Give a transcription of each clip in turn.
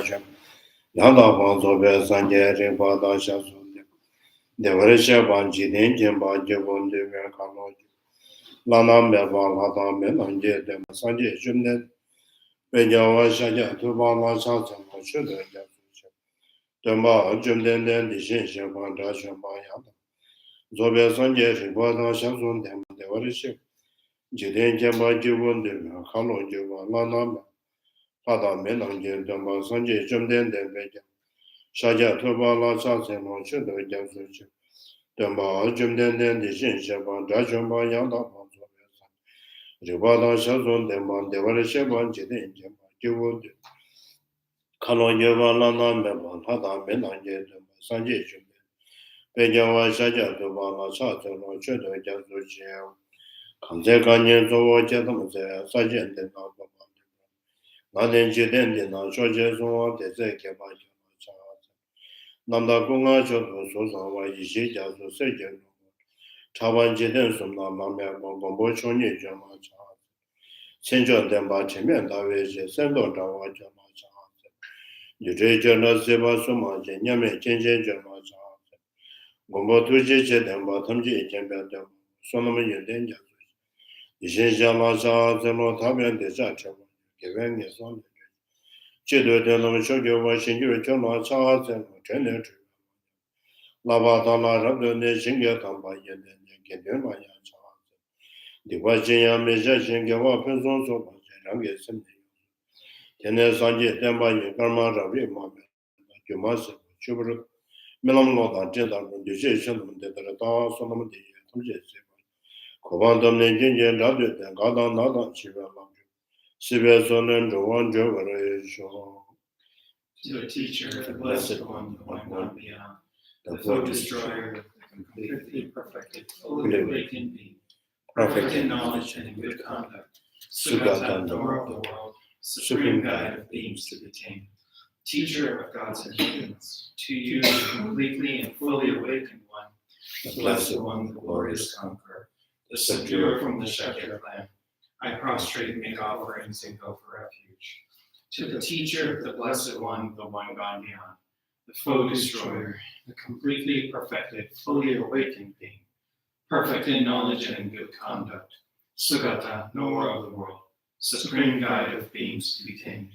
Dasham, Yanda Banzo Besanje, Rimpada Shasun, Devarisha Banji, Jimba, Jibun, Kano, Lanam Bevan, Hadam, Melanje, Demasanje, Jumnet, Bejawa Shaja, Tubala Shasan, Sugar, Demba, Jumden, the Shin, Bandasham Bayana. Zobia Sanje, Ripada Shasun, Devarisha, Jiden Jamba, Jibun, Kano, Juba, Lanam. Hada Melanje, Damba Sanje, Jumden, Beja, Shaja, Tubala Shasan, Sugar, Jasu, Damba, Jumden, the Shin, Shaban, Dashamba, Yanda, Ribada Shazon, Deman, Devarisha, Jiden, Jamba, Jibun, Kano, Juba, Lanam, Bevan, Hada Melanje, Sanje, Bejawa Shaja, Tubala Shasan, Sugar, Jasu, Kanze Kanyen, Zowa, Jatam, Sajan, the Naden Jiden, the Nashoja, Zoa, the Zekeba, Nanda Gunga, Joto, Sosawa, Ishi, Jasu, Sejan, Taban Jiden, Sumna, Mamma, Gombo, Choni, Jama, Senjo, Demba, Chimian, Davish, Sendo, Dawa, Jama, Jujana, Seba, Suma, Yame, Chenja, Jama, Gombo, Tuji, Demba, Tamji, Jamba, Sonoma, Yuden, Ishin Jama, Zemo, Tabian, the Zacha, given his own. Chido de la Shoga was in your Jama, Charles, and Lieutenant. Lava Dala, Rabdo, Shinga, Tamba, and get them by Charles. The Wajia Meja, give up his own so much, and get some. Tenes Sanjay, Demba, Karma, Ravi, Mama, you must, Chubru, Melamota, Jeddah, decision, the Data, Solomon, Kovandam, Ninja, Rabbi, and Gada, Nada, Shiva, Sivason, and Joan Joveration. To a teacher, the blessed one, the one gone beyond, the foe destroyer, the completely perfected, fully awakened being, perfect in knowledge and in good conduct, Sugata, knower of the world, supreme guide of beings to be tamed, teacher of gods and humans, to you, the completely and fully awakened one, the blessed one, the glorious conqueror, the subduer from the Shakya clan, I prostrate and make offerings and go for refuge. To the teacher, the blessed one, the one gone beyond, the foe destroyer, the completely perfected, fully awakened being, perfect in knowledge and in good conduct, Sugata, knower of the world, supreme guide of beings to be tamed,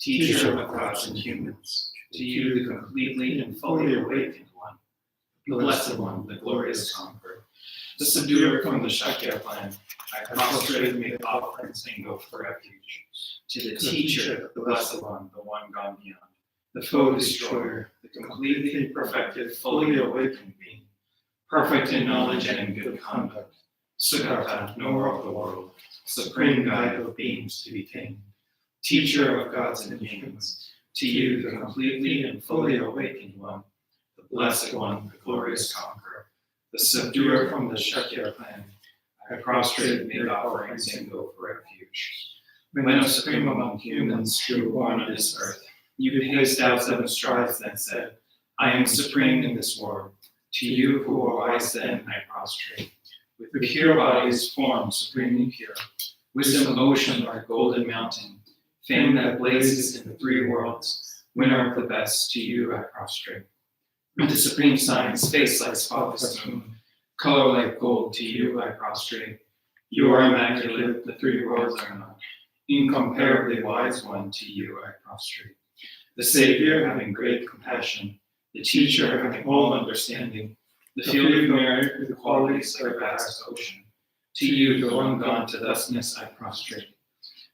teacher of gods and humans, to you the completely and fully awakened one, the blessed one, the glorious conqueror, the subduer from the Shakya clan, I prostrate and make offerings and go for refuge. To the teacher, the blessed one, the one gone beyond, the foe destroyer, the completely perfected, fully awakened being, perfect in knowledge and in good conduct, Sugata, knower of the world, supreme guide of beings to be tamed, teacher of gods and humans, to you the completely and fully awakened one, the blessed one, the glorious conqueror, the subduer from the Shakya clan, I prostrate and make offerings and go for refuge. When a supreme among humans, you were born on this earth, you paced out 7 strides, then said, I am supreme in this world. To you who are wise then I prostrate. With the pure body's form supremely pure, wisdom of ocean like golden mountain, fame that blazes in the 3 worlds, winner of the best, to you I prostrate. With the supreme science, face like spotless moon, color like gold, to you I prostrate. You are immaculate, the 3 worlds are not. Incomparably wise one, to you I prostrate. The Savior, having great compassion, the teacher, having all understanding, the field of merit with the qualities of a vast ocean. To you, the one gone to thusness, I prostrate.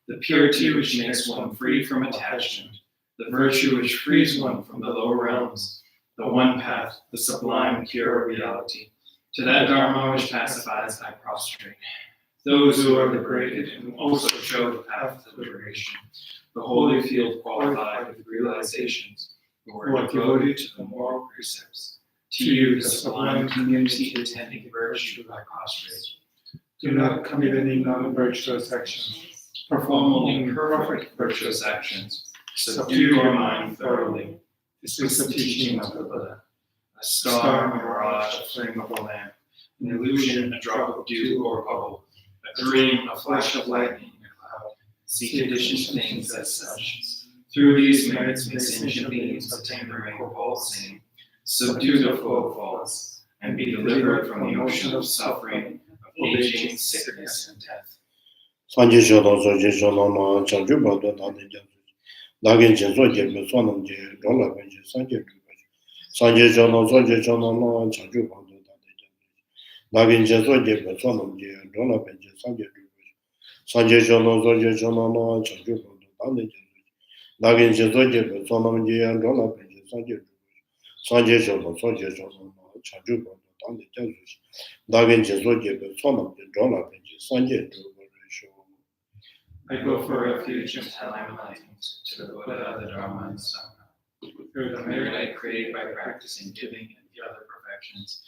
The purity which makes one free from attachment, the virtue which frees one from the lower realms, the one path, the sublime, pure reality. To that Dharma which pacifies, I prostrate. Those who are liberated and also show the path to liberation, the holy field qualified with realizations, who are devoted to the moral precepts. To you, the sublime community attending virtue, I prostrate. Do not commit any non-virtuous actions. Perform only perfect virtuous actions. Subdue your mind thoroughly. This is the teaching of the Buddha. A star, a mirage, a flame of a lamp, an illusion, a drop of dew or bubble, a dream, a flash of lightning, a cloud. See conditioned things as such. Through these merits may sentient beings attain the rank of all seeing, subdue the flow of faults, and be delivered from the ocean of suffering, of aging, sickness, and death. Sanje shodo soje shodo ma chanju bado dade jansu. Dagen jenso jebe sonam je rola benje sanje duba. Sanje shodo soje shodo ma chanju bado dade jansu. Dagen jenso jebe sonam je rola benje sanje duba. Sanje shodo soje shodo ma chanju bado dade jansu. Dagen jenso jebe sonam je rola benje sanje duba. Sanje shodo soje shodo ma chanju bado dade jansu. Dagen jenso jebe sonam je rola benje sanje duba. I go for refuge until I am enlightened to the Buddha, the Dharma, and the Sangha. Through the merit I create by practicing giving and the other perfections,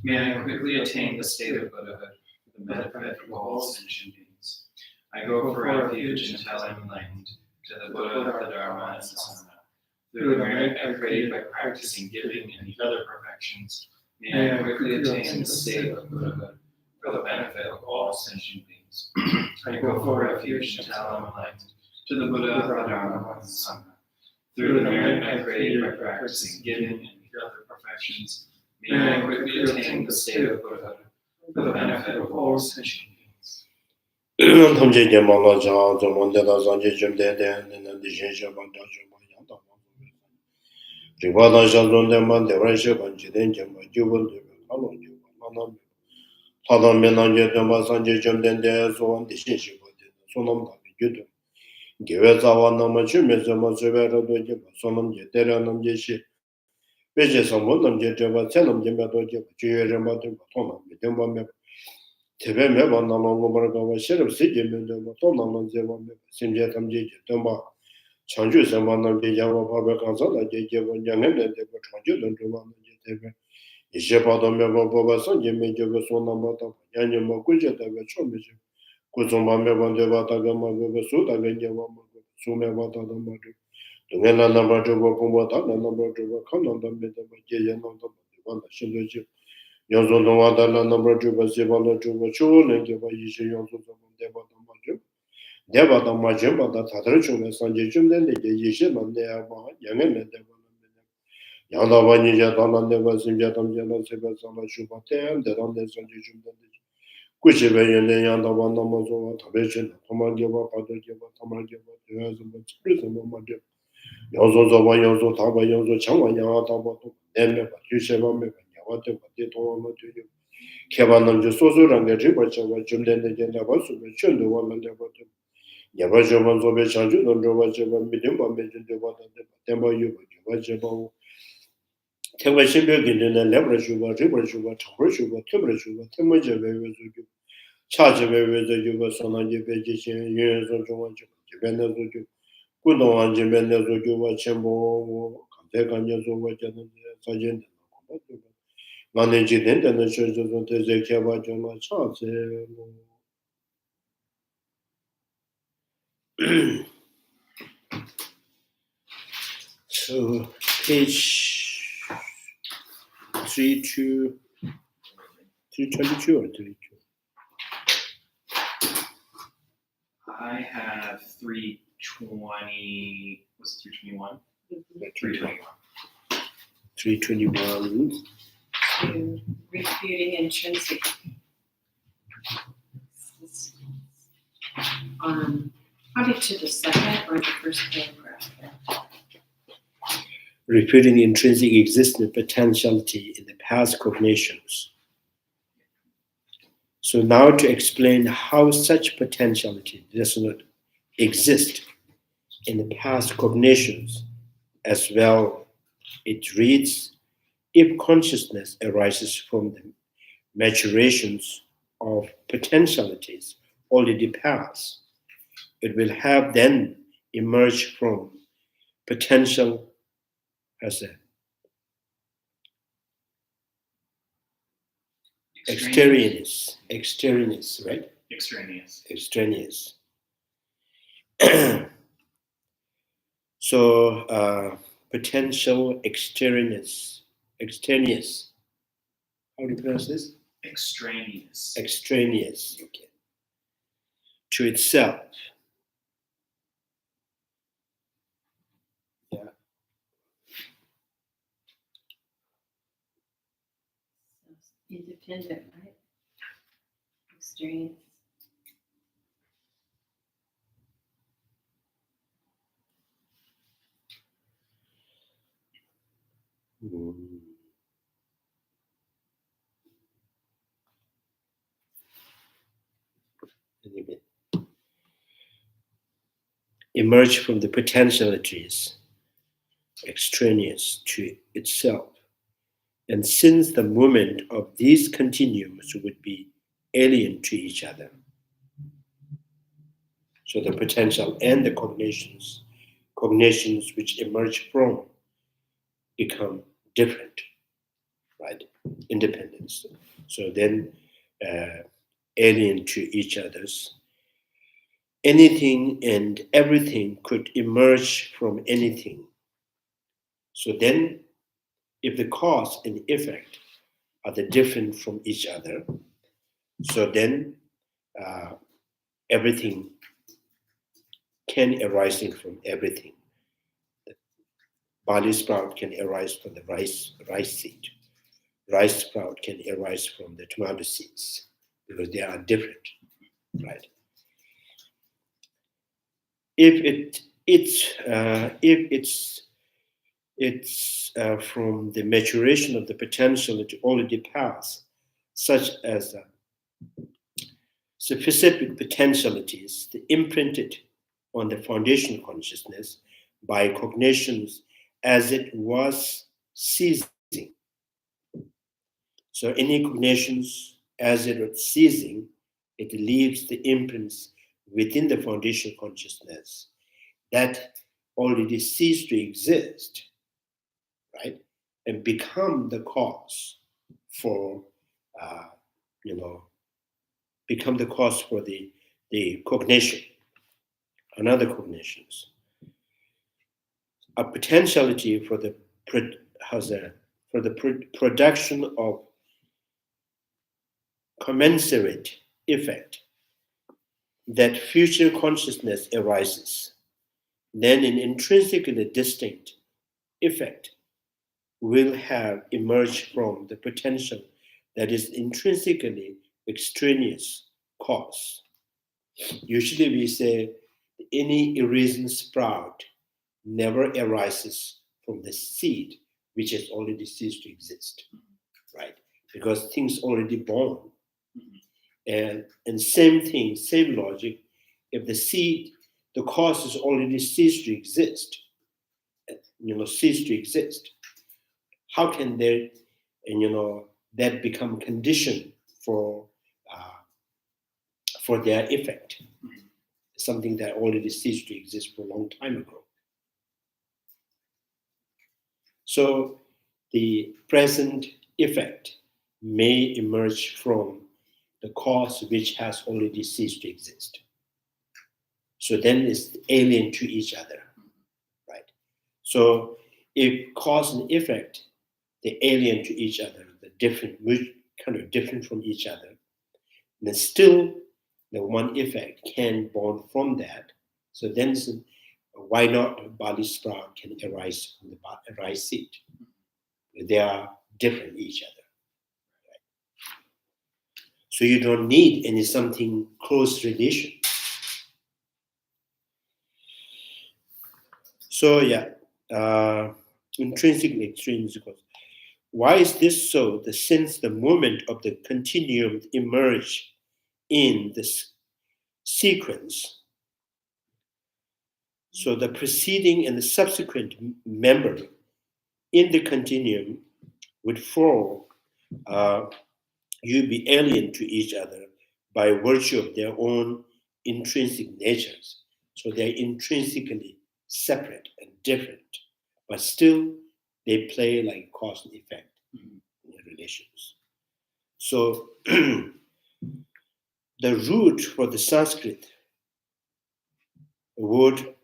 may I quickly attain the state of Buddhahood for the benefit of all sentient beings. I go for refuge until I am enlightened to the Buddha, the Dharma, and the Sangha. Through the merit I create by practicing giving and the other perfections, may I quickly attain the state of Buddhahood for the benefit of all sentient beings. I go for refuge until I am enlightened to the Buddha, the Dharma, and the Sangha. Through the merit I create by practicing giving and the other perfections, may I quickly attain the state of Buddhahood for the benefit of all sentient beings. Tamje mala ja zonde da zanje jumde de dishe shaban da juma yanda ribada jazonde man de rashe ban jiden jamba jubun de kalo juba manam Adam menanje de masanje jumde de so dishe shibo de sonam da yudu Geve zavanna ma chume zama zevera do je sonam je teranam je shi beje samonam je jaba tsenam je me do je juye ramba de tonam de demba me Tebe me vanna mango barga wa sherab sije me de tonam je va me simje tam je demba chanju samanam je yawa baba kansa da je va nyangen de chanju don de va je tebe je pa do me baba san je me je sonam ba ta yanyo ma ku je de chome je Kuzumba me bande bata gama bebe su da genye wama su me bata da maju. Dungena na maju wa kumba ta na maju wa kana da me da je ya na da banda shindo ji. Yonzo no wa da na maju wa se bala ju wa chu ne ge wa yi shi yonzo da de bata maju. De bata maju bata ta tra chu me san je chum de ge yi shi man de ya ba ya ne de bata me. Ya da wa ni ja da na de wa sim ja tam ja na se ba sa la chu ba te de da de san je chum de Kuchibe yende yanda wanda mazo tabeche tamageba padageba tamageba yazamba tsrizamba madeba yozo zoba yozo taba yozo changwa yawa taba to deme ba yusheba me ba yawa te ba te towa ma te yo keba namje sozo range riba chawa jumdende genda ba sube chundu wala leba te yaba joba zobe chanju don joba cheba midimba me junde wata te ba temba yuba yuba cheba wo Temba shimbe gindene lebra shuba riba shuba chambra shuba temra shuba temba jebe wezo Charge with the Yuba Sonaji vegetation, years of Japan, Kudon, Japan, Yuba Chambo, Kantekan, over Sergeant. Managing and the churches of the Kava Jama Charles. So, page 322 or 32? I have 320. What's 321? 321. 321. To refuting intrinsic. Probably to the second or the first paragraph. Refuting intrinsic existence potentiality in the past cognitions. So now to explain how such potentiality does not exist in the past cognitions as well, it reads, if consciousness arises from the maturations of potentialities already past, it will have then emerged from potential as a extraneous, right? Extraneous. So potential extraneous. How do you pronounce this? Extraneous, okay. To itself. independent, right? Experience. Emerge from the potentialities extraneous to itself. And since the movement of these continuums would be alien to each other, so the potential and the cognitions which emerge from become different, right? Independence. So then alien to each other's. Anything and everything could emerge from anything. So then, if the cause and effect are the different from each other, so then everything can arise from everything. The barley sprout can arise from the rice seed. Rice sprout can arise from the tomato seeds because they are different, right? If it's from the maturation of the potentiality already passed, such as specific potentialities imprinted on the foundation consciousness by cognitions as it was ceasing. So any cognitions as it was ceasing, it leaves the imprints within the foundation consciousness that already ceased to exist, right? And become the cause for, become the cause for the cognition, another cognitions. A potentiality for the production of commensurate effect that future consciousness arises, then an intrinsically distinct effect will have emerged from the potential that is intrinsically extraneous cause. Usually we say any irreason sprout never arises from the seed which has already ceased to exist, right? Because things already born. And same thing, same logic, if the seed, the cause is already ceased to exist, how can there, that become condition for their effect? Something that already ceased to exist for a long time ago. So the present effect may emerge from the cause which has already ceased to exist. So then it's alien to each other, right? So if cause and effect, they're alien to each other, the different, kind of different from each other, then still the one effect can born from that. So then why not a barley sprout can arise from the rice seed? They are different each other. So you don't need any something close relation. So intrinsically extrinsic. Why is this so? Since the moment of the continuum emerge in this sequence, so the preceding and the subsequent member in the continuum would fall, you be alien to each other by virtue of their own intrinsic natures. So they're intrinsically separate and different, but still they play like cause and effect in the relations. So the root for the Sanskrit word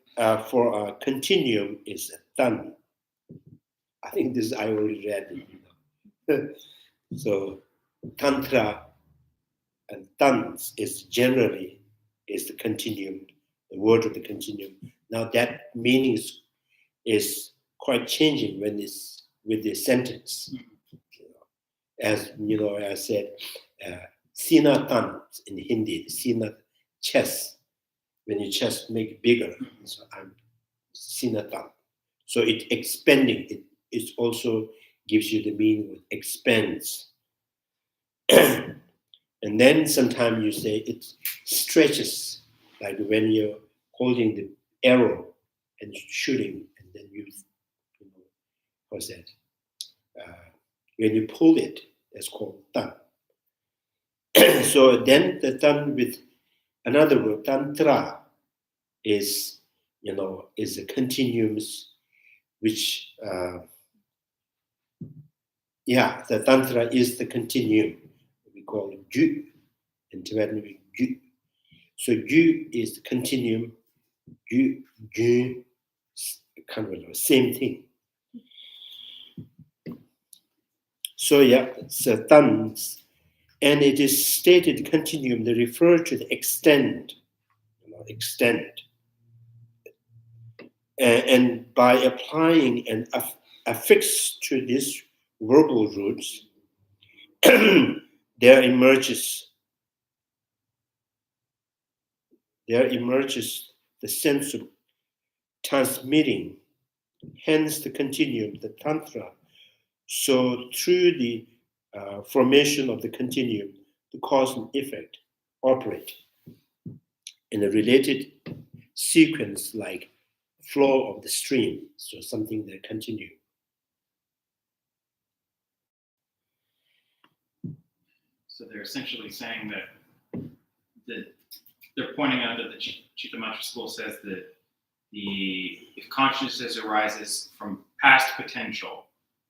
for a continuum is tan. I think this I already read it. So tantra and tans is generally is the continuum, the word of the continuum. Now that meaning is quite changing when it's with the sentence. as you know, I said, Sina Tan in Hindi, Sina chest. When your chest make bigger, so I'm Sina Tan. So it expanding. It also gives you the meaning of expands. And then sometimes you say it stretches, like when you're holding the arrow and shooting, and then you know, what's that? When you pull it, that's called tan. So then the tan with another word, tantra, is, you know, is a continuums, which the tantra is the continuum. We call it ju. In Tibetan, we ju. So ju is the continuum. Ju, kind of the same thing. So it's a tan, and it is stated continuum. They refer to the extent, extent. And by applying an affix to these verbal roots, there emerges the sense of transmitting, hence the continuum, the tantra. So through the formation of the continuum, the cause and effect operate in a related sequence, like flow of the stream, so something that continues. So they're essentially saying that they're pointing out that the Cittamatra school says that if consciousness arises from past potential,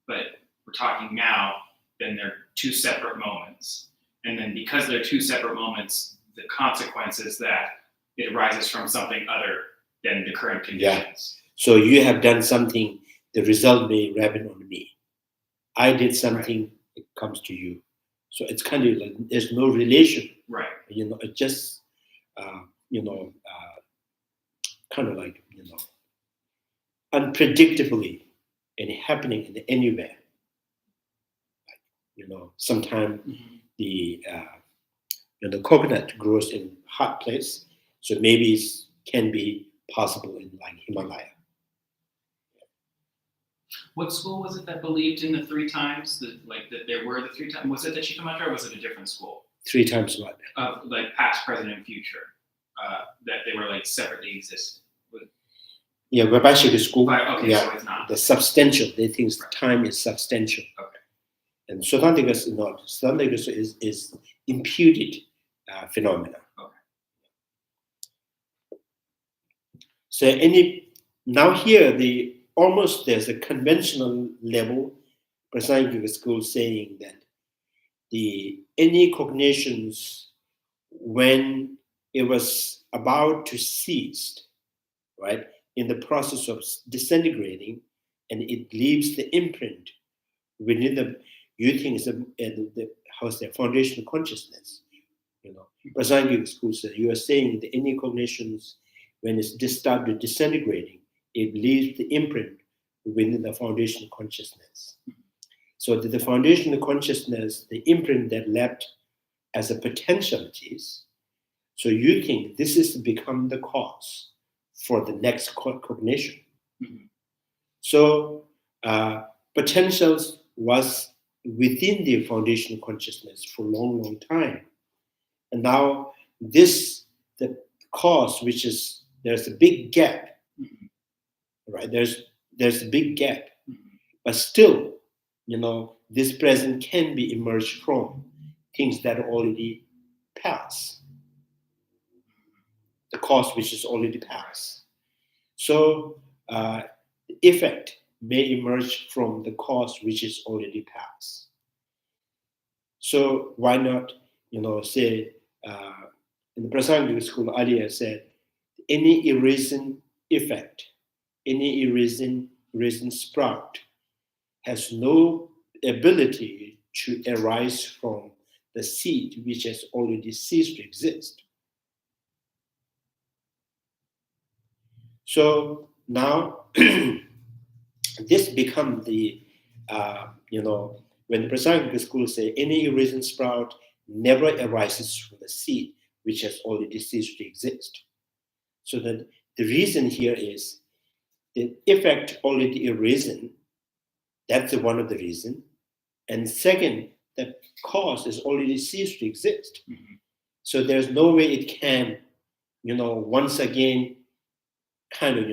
but we're talking now, then they're two separate moments. And then because they're two separate moments, the consequence is that it arises from something other than the current conditions. So you have done something, the result may happen on me. I did something, it comes to you. So it's kind of like there's no relation. Right. You know, it just, kind of like, unpredictably and happening in anywhere. Sometimes the coconut grows in hot place, so maybe it can be possible in like Himalaya. What school was it that believed in the three times? That there were the three times? Was it the Cittamatra or was it a different school? Three times what? Like past, present, and future. That they were like separately existent. Yeah, Vibhashika school. Okay, yeah, so it's not. The substantial. They think time is substantial. Okay. And Sotandhikas is not. Sotandhikas is imputed phenomena. Okay. So now here there's a conventional level Prasangika school saying that any cognitions when it was about to cease, right, in the process of disintegrating, and it leaves the imprint within the foundational consciousness. Prasangika school says you are saying that any cognitions when it's started disintegrating, it leaves the imprint within the foundational consciousness. So the foundational consciousness, the imprint that left as a potentialities, so you think this is to become the cause for the next cognition. Mm-hmm. So potentials was within the foundational consciousnness for a long, long time. And now the cause, which is, there's a big gap, right? There's a big gap, but still, this present can be emerged from things that are already past, the cause which is already past. So the effect may emerge from the cause which is already past. So why not, say, in the Prasangika school, earlier said, any erasing effect, any erasing sprout has no ability to arise from the seed which has already ceased to exist. So now this becomes the when the Prasangika school say any risen sprout never arises from the seed which has already ceased to exist. So that the reason here is the effect already arisen. That's one of the reasons. And second, the cause is already ceased to exist. So there's no way it can, once again, kind of,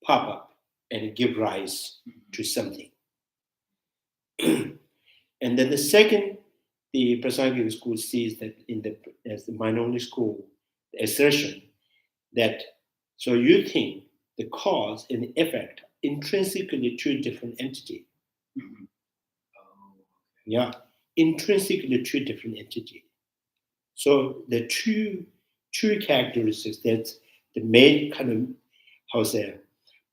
pop up and give rise to something. And then the second, the Prasangika school sees that as the minority school, the assertion that, so you think the cause and the effect intrinsically two different entities. Yeah, intrinsically two different entities. So the two characteristics that the main kind of,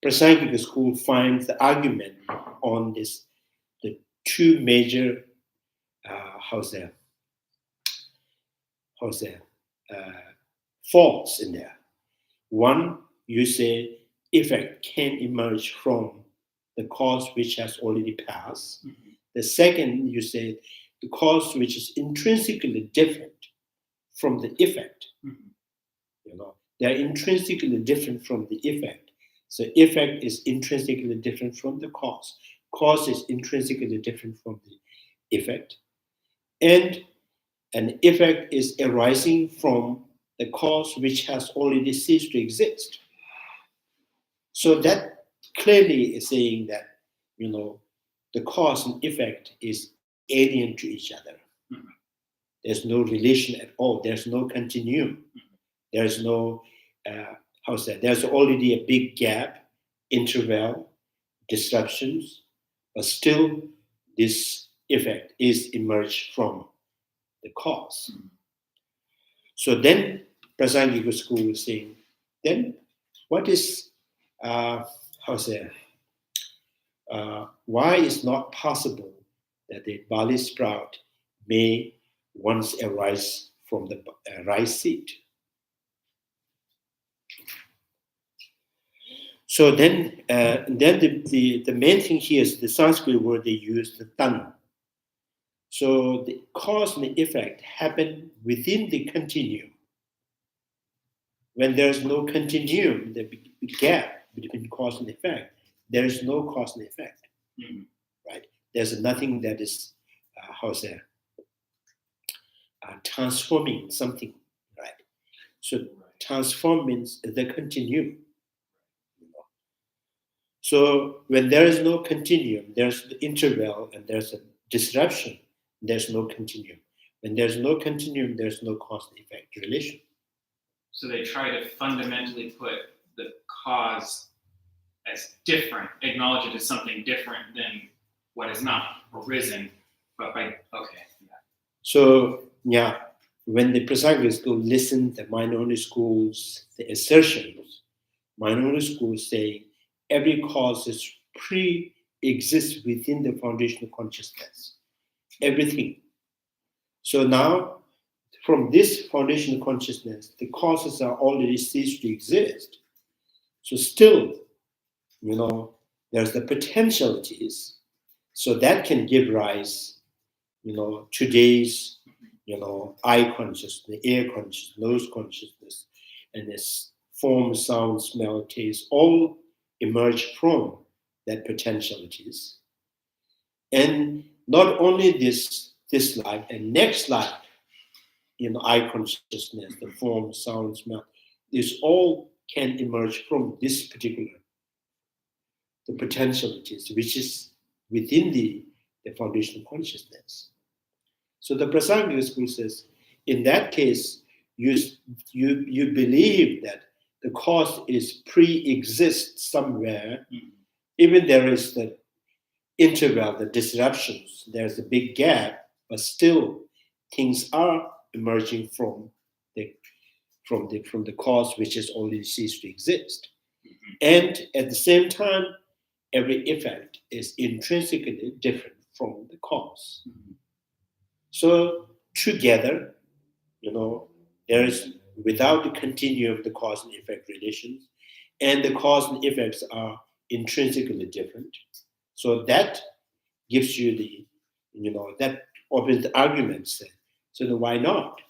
Prasangika school finds the argument on this, the two major, faults in there. One, you say effect can emerge from the cause which has already passed. The second, you say the cause which is intrinsically different from the effect. They're intrinsically different from the effect. So effect is intrinsically different from the cause. Cause is intrinsically different from the effect. And an effect is arising from the cause which has already ceased to exist. So that clearly is saying that, the cause and effect is alien to each other. There's no relation at all. There's no continuum. There's no, there's already a big gap, interval, disruptions, but still this effect is emerged from the cause. So then Prasangika school is saying, then what is, why is not possible that the barley sprout may once arise from the rice seed? So then the main thing here is the Sanskrit word they use, the tan. So the cause and the effect happen within the continuum. When there's no continuum, the gap between cause and effect, there is no cause and effect, right? There's nothing that is, transforming something, right? So transform means the continuum. So when there is no continuum, there's the interval and there's a disruption, there's no continuum. When there's no continuum, there's no cause and effect relation. So they try to fundamentally put the cause as different, acknowledge it as something different than what is not arisen, but So when the Prasangika school listen to minority schools, the assertions, minority schools say every cause is pre-exists within the foundational consciousness. Everything. So now, from this foundational consciousness, the causes are already ceased to exist. So still, there's the potentialities. So that can give rise, today's, eye consciousness, air consciousness, nose consciousness, and this form, sound, smell, taste, all emerge from that potentialities. And not only this life and next life, eye consciousness, the form, sound, smell, this all can emerge from this particular, the potentialities, which is within the foundational consciousness. So the Prasangika school says, in that case, you believe that the cause is pre-exists somewhere, even there is the interval, the disruptions, there's a big gap, but still things are emerging from the cause which has already ceased to exist. And at the same time, every effect is intrinsically different from the cause. So together, there is, without the continuum of the cause and effect relations, and the cause and effects are intrinsically different. So that gives you that opens the arguments. So then why not?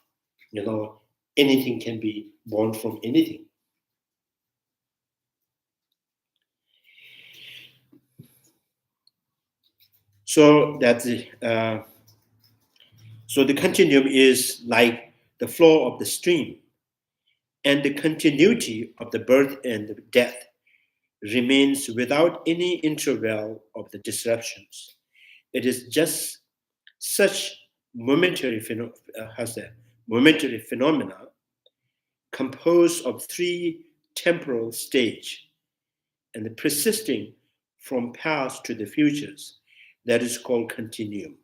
Anything can be born from anything. So so the continuum is like the flow of the stream, and the continuity of the birth and the death remains without any interval of the disruptions. It is just such momentary phenomena composed of three temporal stages and persisting from past to the futures that is called continuum.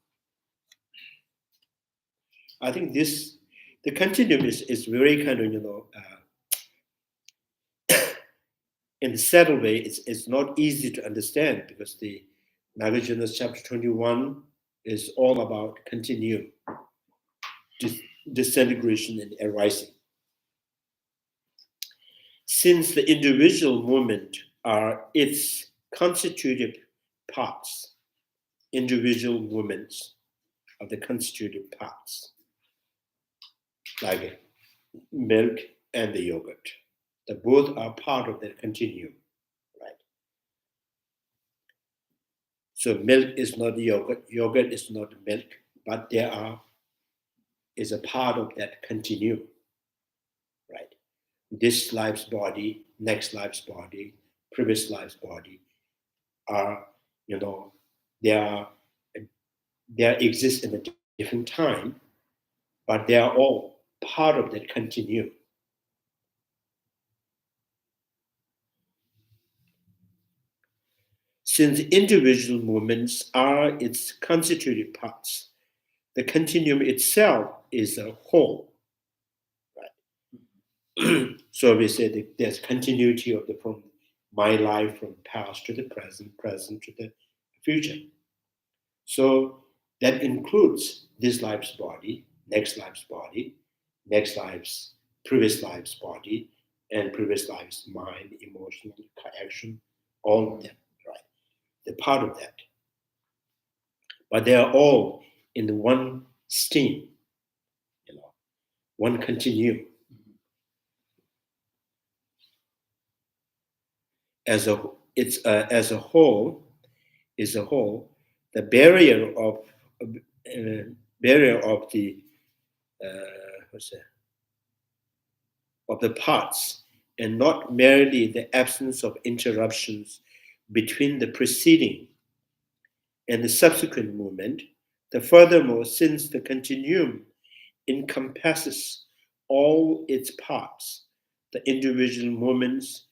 I think the continuum is very kind of, in a settled way, it's not easy to understand because the Nagarjuna's chapter 21 is all about continuum, disintegration and arising. Since the individual movement are its constitutive parts, individual movements of the constitutive parts, like milk and the yogurt. The both are part of the continuum, right? So milk is not yogurt, yogurt is not milk, but is a part of that continuum, right? This life's body, next life's body, previous life's body are, they exist in a different time, but they are all part of that continuum. Since individual movements are its constitutive parts, the continuum itself is a whole. Right? So we say that there's continuity from my life from past to the present, present to the future. So that includes this life's body, next life's body, next life's, previous life's body, and previous life's mind, emotional, action, all of them. They're part of that. But they are all in the one stream, one continuum. As a whole, the barrier of the parts, and not merely the absence of interruptions between the preceding and the subsequent movement. Furthermore, since the continuum encompasses all its parts, the individual movements,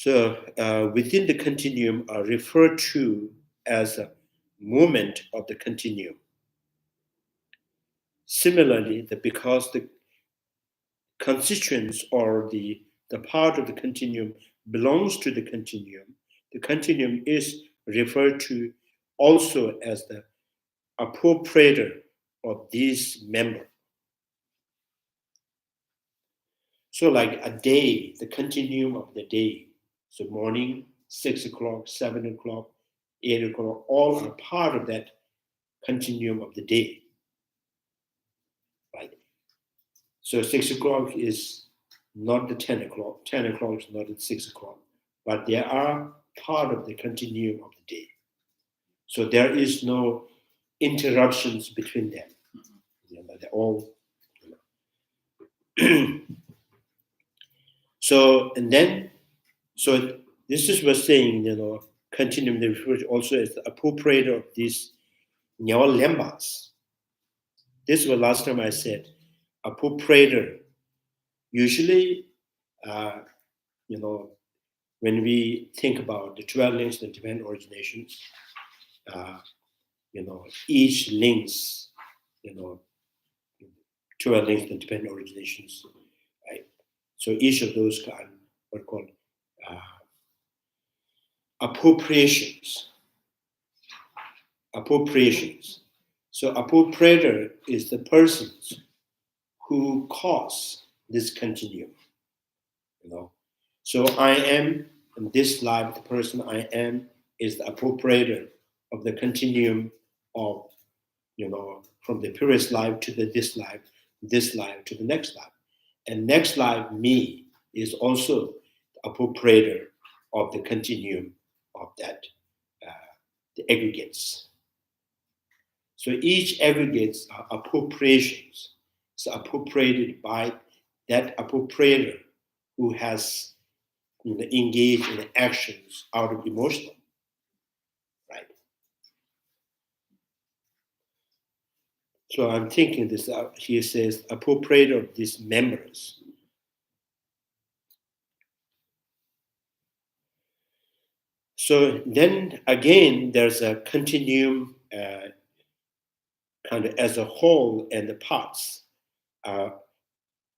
within the continuum are referred to as a movement of the continuum. Similarly, because the constituents or the part of the continuum belongs to the continuum is referred to also as the appropriator of these members. So like a day, the continuum of the day. So morning, 6 o'clock, 7 o'clock, 8 o'clock, all are part of that continuum of the day. Right? So 6 o'clock is not the 10 o'clock, 10 o'clock is not at 6 o'clock, but they are part of the continuum of the day. So there is no interruptions between them. They're all. So this is what saying, continuum they refer to also as the appropriator of these Nyao lembas. This was last time I said, appropriator. Usually, when we think about the 12 links and divine originations, each links, 12 links and divine originations, right? So each of those are what are called appropriations. So appropriator is the persons who cause this continuum. So I am, in this life, the person I am is the appropriator of the continuum of, from the previous life to this life to the next life. And next life, me, is also the appropriator of the continuum of that, the aggregates. So each aggregates are appropriations. It's appropriated by that appropriator who has engaged in actions out of emotional, right? So I'm thinking this out. He says appropriator of these members. So then again, there's a continuum kind of as a whole, and the parts are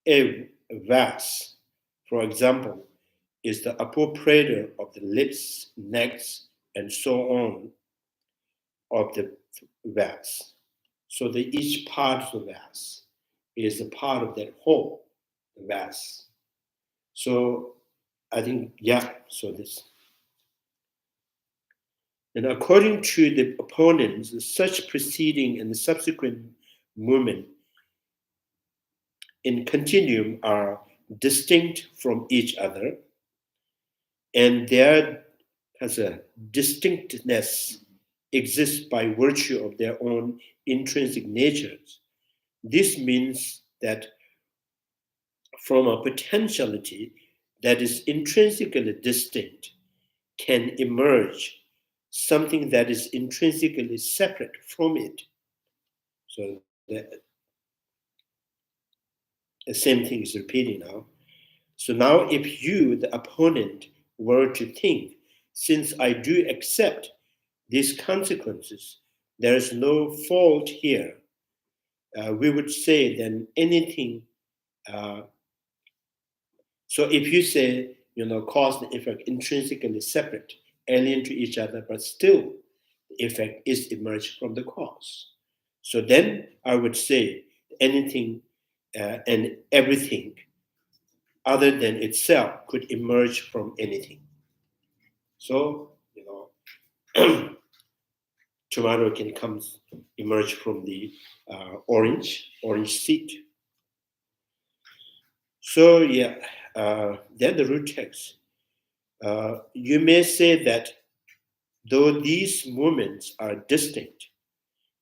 vast. For example, is the appropriator of the lips, necks, and so on of the vase. So each part of the vase is a part of that whole vase. So I think, so this. And according to the opponents, such preceding and subsequent movement in continuum are distinct from each other, and there has a distinctness exists by virtue of their own intrinsic natures. This means that from a potentiality that is intrinsically distinct can emerge something that is intrinsically separate from it. So the same thing is repeating now. So now if you, the opponent, were to think, since I do accept these consequences, there is no fault here, we would say then anything. So if you say, cause and effect intrinsically separate, alien to each other, but still the effect is emerged from the cause. So then I would say anything and everything other than itself could emerge from anything. So, tomato can emerge from the orange seed. So then the root text. You may say that though these movements are distinct,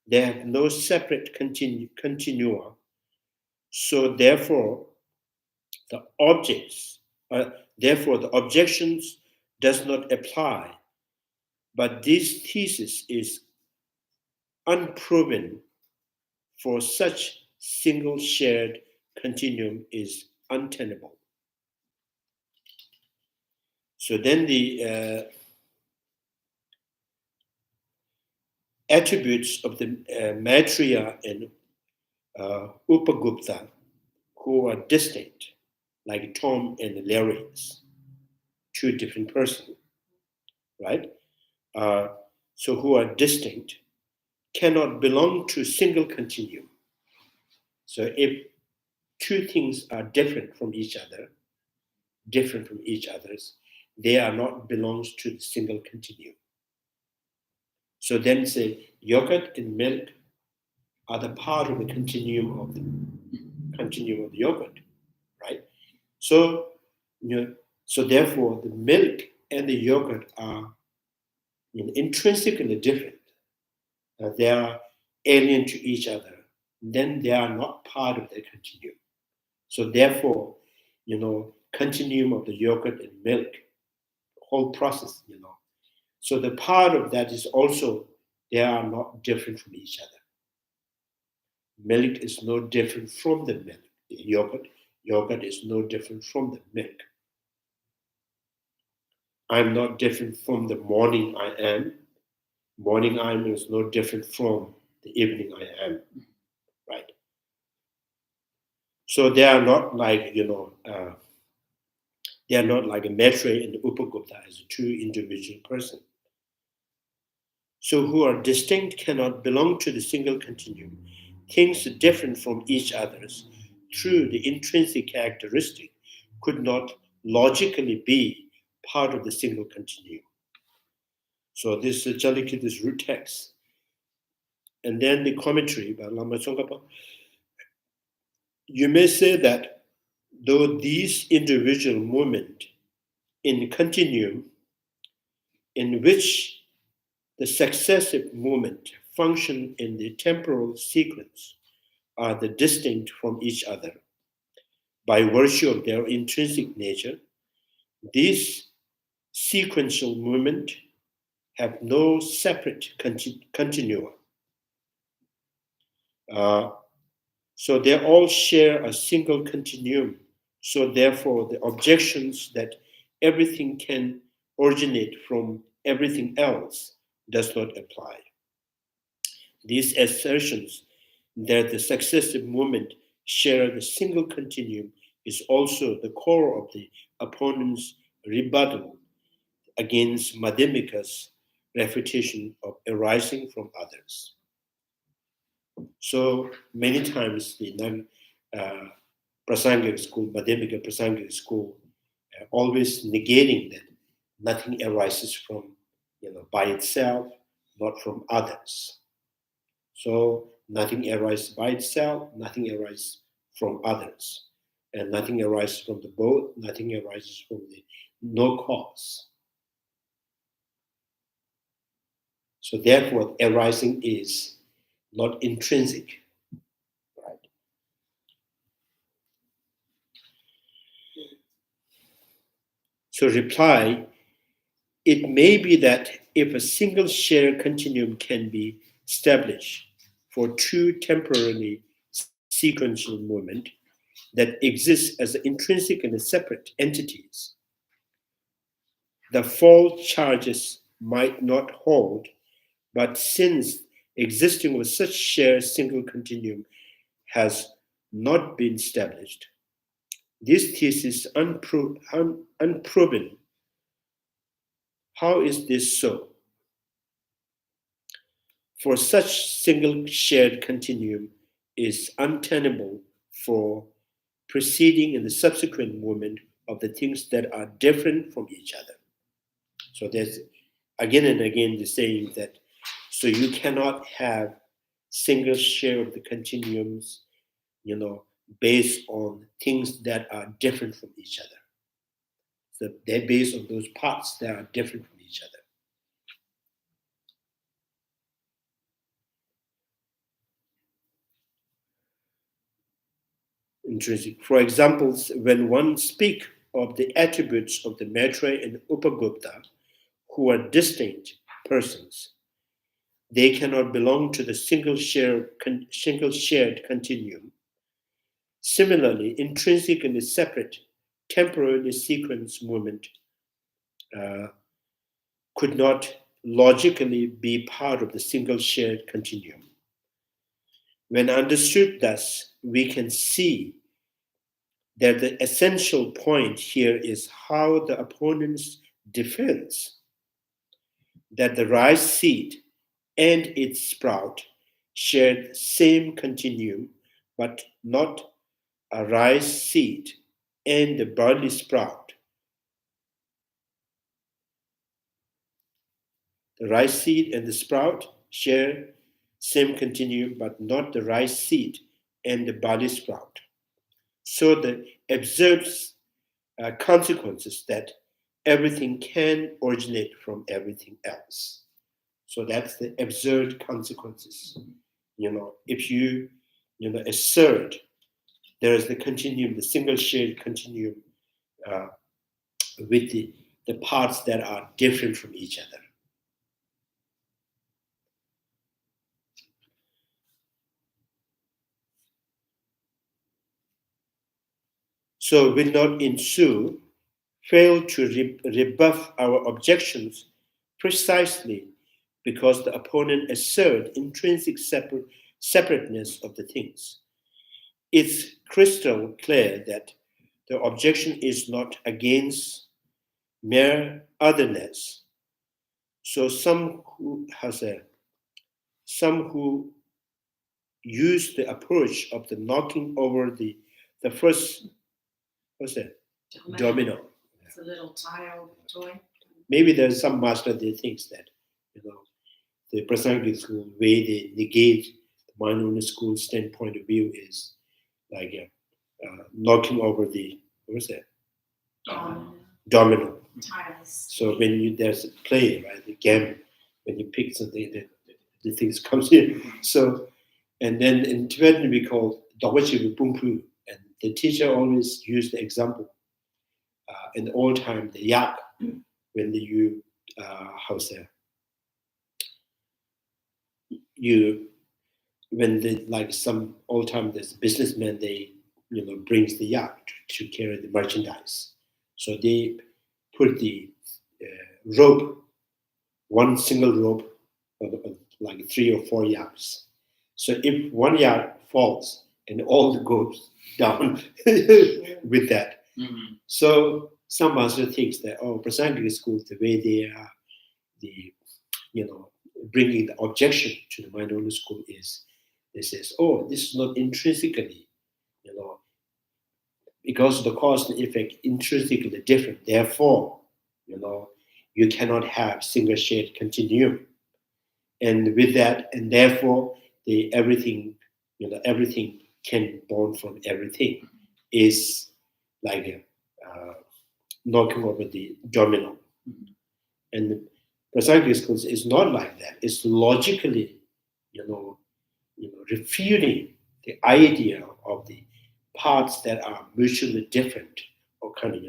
they have no separate continua. So therefore, the objections does not apply. But this thesis is unproven, for such single shared continuum is untenable. So then the attributes of the Maitreya and Upagupta, who are distinct, like Tom and Larry's, two different persons, right? So who are distinct, cannot belong to a single continuum. So if two things are different from each other's, they are not belongs to the single continuum. So then say yogurt and milk are the part of the continuum of the yogurt, right? So so therefore the milk and the yogurt are intrinsically different. They are alien to each other. Then they are not part of the continuum. So therefore, continuum of the yogurt and milk, whole process, So the part of that is also, they are not different from each other. Milk is no different from the milk. Yogurt is no different from the milk. I'm not different from the morning I am. Morning I am is no different from the evening I am, right? So they are not like, they are not like a Maitreya and Upagupta as two individual persons. So who are distinct cannot belong to the single continuum. Things different from each other's through the intrinsic characteristic could not logically be part of the single continuum. So this is Chandrakirti's root text. And then the commentary by Lama Tsongkapha. You may say that though these individual movements in continuum in which the successive movement function in the temporal sequence are the distinct from each other by virtue of their intrinsic nature, these sequential movements have no separate continua. So they all share a single continuum. So therefore, the objections that everything can originate from everything else does not apply. These assertions that the successive movement share the single continuum is also the core of the opponent's rebuttal against Madhyamika's refutation of arising from others. So many times the non-Prasangic school, Madhyamika Prasangic school, always negating that nothing arises from, by itself, not from others. So nothing arises by itself, nothing arises from others, and nothing arises from the both, nothing arises from the no cause. So therefore, arising is not intrinsic, right? So reply, it may be that if a single shared continuum can be established for two temporarily sequential movement that exists as intrinsic and separate entities, the false charges might not hold, but since existing of such shared single continuum has not been established, this thesis is unproven. How is this so? For such single shared continuum is untenable for preceding and the subsequent movement of the things that are different from each other. So there's again and again the saying that, so you cannot have single share of the continuums, based on things that are different from each other. So they're based on those parts that are different from each other. Intrinsic. For example, when one speaks of the attributes of the Maitreya and Upagupta, who are distinct persons, they cannot belong to the single shared continuum. Similarly, intrinsic and separate temporarily sequence movement could not logically be part of the single shared continuum. When understood thus, we can see that the essential point here is how the opponent's defense that the rice seed and its sprout share the same continuum, but not a rice seed and the barley sprout. The rice seed and the sprout share same continuum, but not the rice seed and the barley sprout. So the absurd consequences that everything can originate from everything else. So that's the absurd consequences. If you, assert there is the continuum, the single shared continuum with the parts that are different from each other. So will not ensue, fail to rebuff our objections precisely because the opponent assert intrinsic separateness of the things. It's crystal clear that the objection is not against mere otherness. So some who use the approach of the knocking over the first domino. It's a little tile toy. Maybe there's some master that thinks that the Prasangika school, way they negate the mind-only school standpoint of view is like knocking over the, what's that? Domino. Tiles. So when there's a play, right, the game, when you pick something, the things comes in. So, and then in Tibetan we call Dawachi Bumpu, and the teacher always used the example. In the old time, the yak, when you like some old time there's businessmen, they brings the yak to carry the merchandise. So they put the rope, one single rope, like 3 or 4 yaks. So if one yak falls, and all goes down with that. Mm-hmm. So some master thinks that Prasangika schools, the way they are, bringing the objection to the mind-only school is, they says, this is not intrinsically, because the cause and effect intrinsically different. Therefore, you cannot have single shared continuum. And with that, and therefore, everything can born from everything is like knocking over the domino. Mm-hmm. And the Prasangika schools is not like that. It's logically, refuting the idea of the parts that are mutually different or kind of,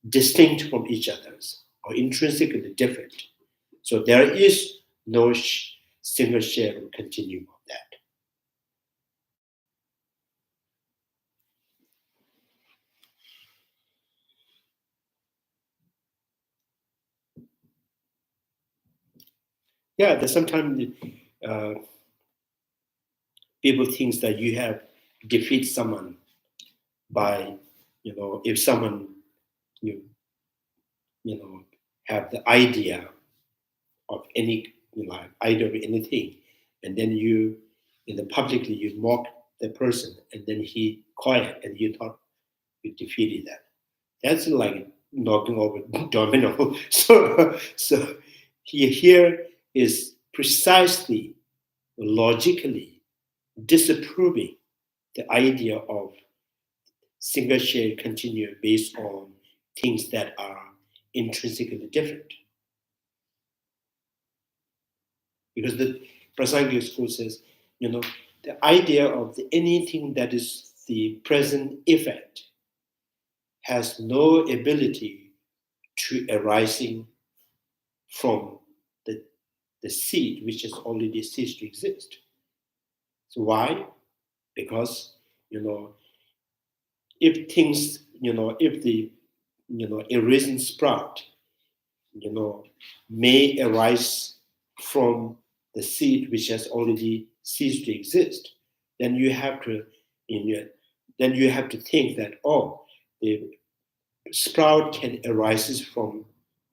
distinct from each other's or intrinsically different. So there is no single share or continuum of that. Yeah, there's sometimes people think that you have defeat someone by, if someone have the idea of any idea of anything, and then you publicly you mock the person, and then he quiet, and you thought you defeated that. That's like knocking over domino. So here is precisely logically disapproving the idea of single shared continuum based on things that are intrinsically different. Because the Prasangika school says, the idea of anything that is the present effect has no ability to arising from the seed which has already ceased to exist. So why? Because if things, if the a raisin sprout, may arise from the seed which has already ceased to exist, then you have to think that the sprout can arise from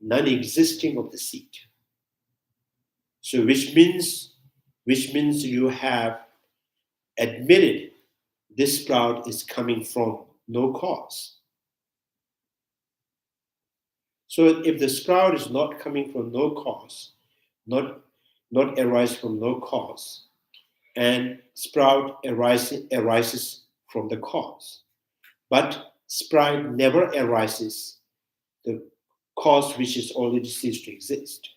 non-existing of the seed. So which means you have admitted this sprout is coming from no cause. So if the sprout is not coming from no cause, not arise from no cause, and sprout arises from the cause, but sprout never arises the cause which is already ceased to exist.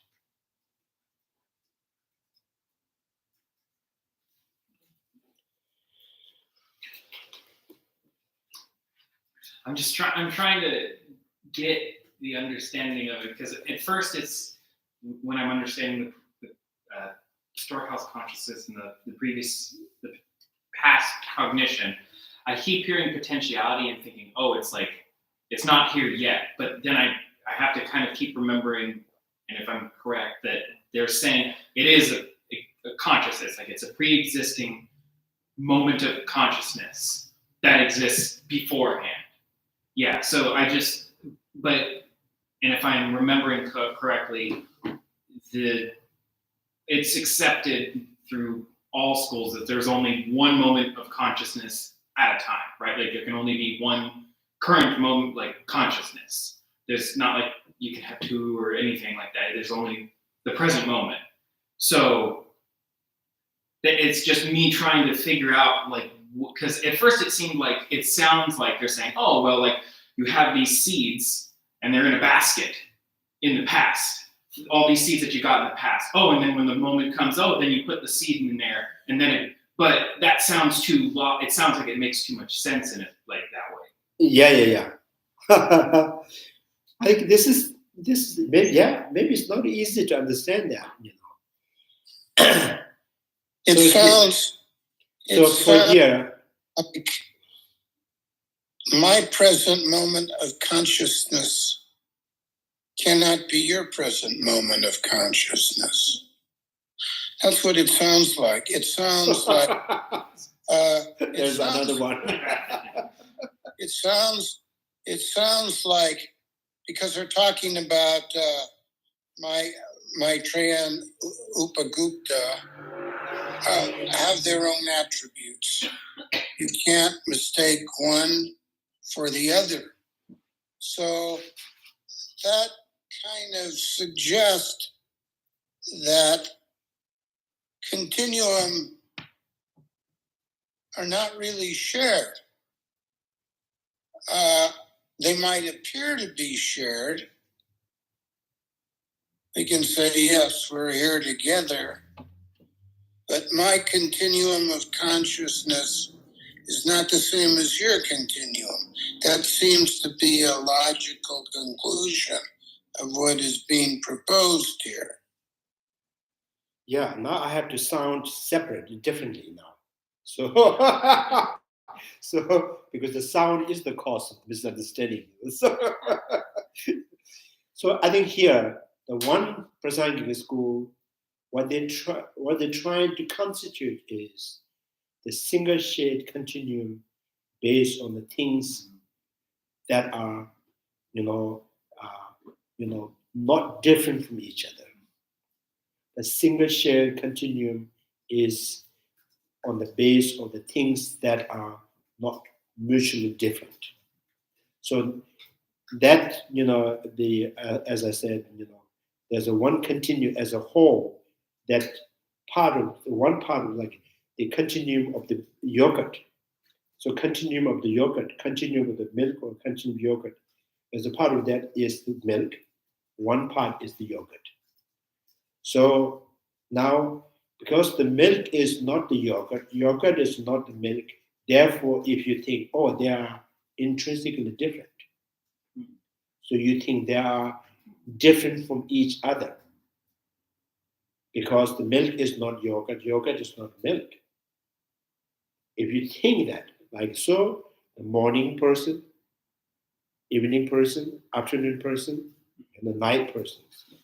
I'm trying to get the understanding of it, because at first it's when I'm understanding the storehouse consciousness and the past cognition, I keep hearing potentiality and thinking, it's like it's not here yet. But then I have to kind of keep remembering, and if I'm correct, that they're saying it is a consciousness, like it's a pre-existing moment of consciousness that exists beforehand. Yeah, so and if I'm remembering correctly, it's accepted through all schools that there's only one moment of consciousness at a time, right? Like there can only be one current moment, like consciousness. There's not like you can have two or anything like that. There's only the present moment. So it's just me trying to figure out, like, because at first it seemed like, it sounds like they're saying, oh, well, like, you have these seeds and they're in a basket in the past. All these seeds that you got in the past. Oh, and then when the moment comes, oh, then you put the seed in there, and then but that sounds too long. It sounds like it makes too much sense in it, like that way. Yeah. I think this is maybe it's not easy to understand that, you know. It sounds here, like my present moment of consciousness cannot be your present moment of consciousness. That's what it sounds like. It sounds like there's another one. It sounds like, because they're talking about Maitreya and Upagupta have their own attributes. You can't mistake one for the other. So that kind of suggests that continuum are not really shared. They might appear to be shared. We can say, yes, we're here together, but my continuum of consciousness is not the same as your continuum. That seems to be a logical conclusion of what is being proposed here. Yeah, now I have to sound separate, differently now. So, so because the sound is the cause of misunderstanding. So I think here, the one Prasangika school, what they're trying to constitute is the single shade continuum based on the things that are, not different from each other. The single shade continuum is on the base of the things that are not mutually different. So that, as I said, there's a one continuum as a whole, that one part of like the continuum of the yogurt. So continuum of the yogurt, continuum of the milk or continuum of yogurt, as a part of that is the milk. One part is the yogurt. So now, because the milk is not the yogurt, yogurt is not the milk, therefore, if you think, oh, they are intrinsically different, so you think they are different from each other, because the milk is not yogurt, yogurt is not milk. If you think that, like so, the morning person, evening person, afternoon person, and the night person,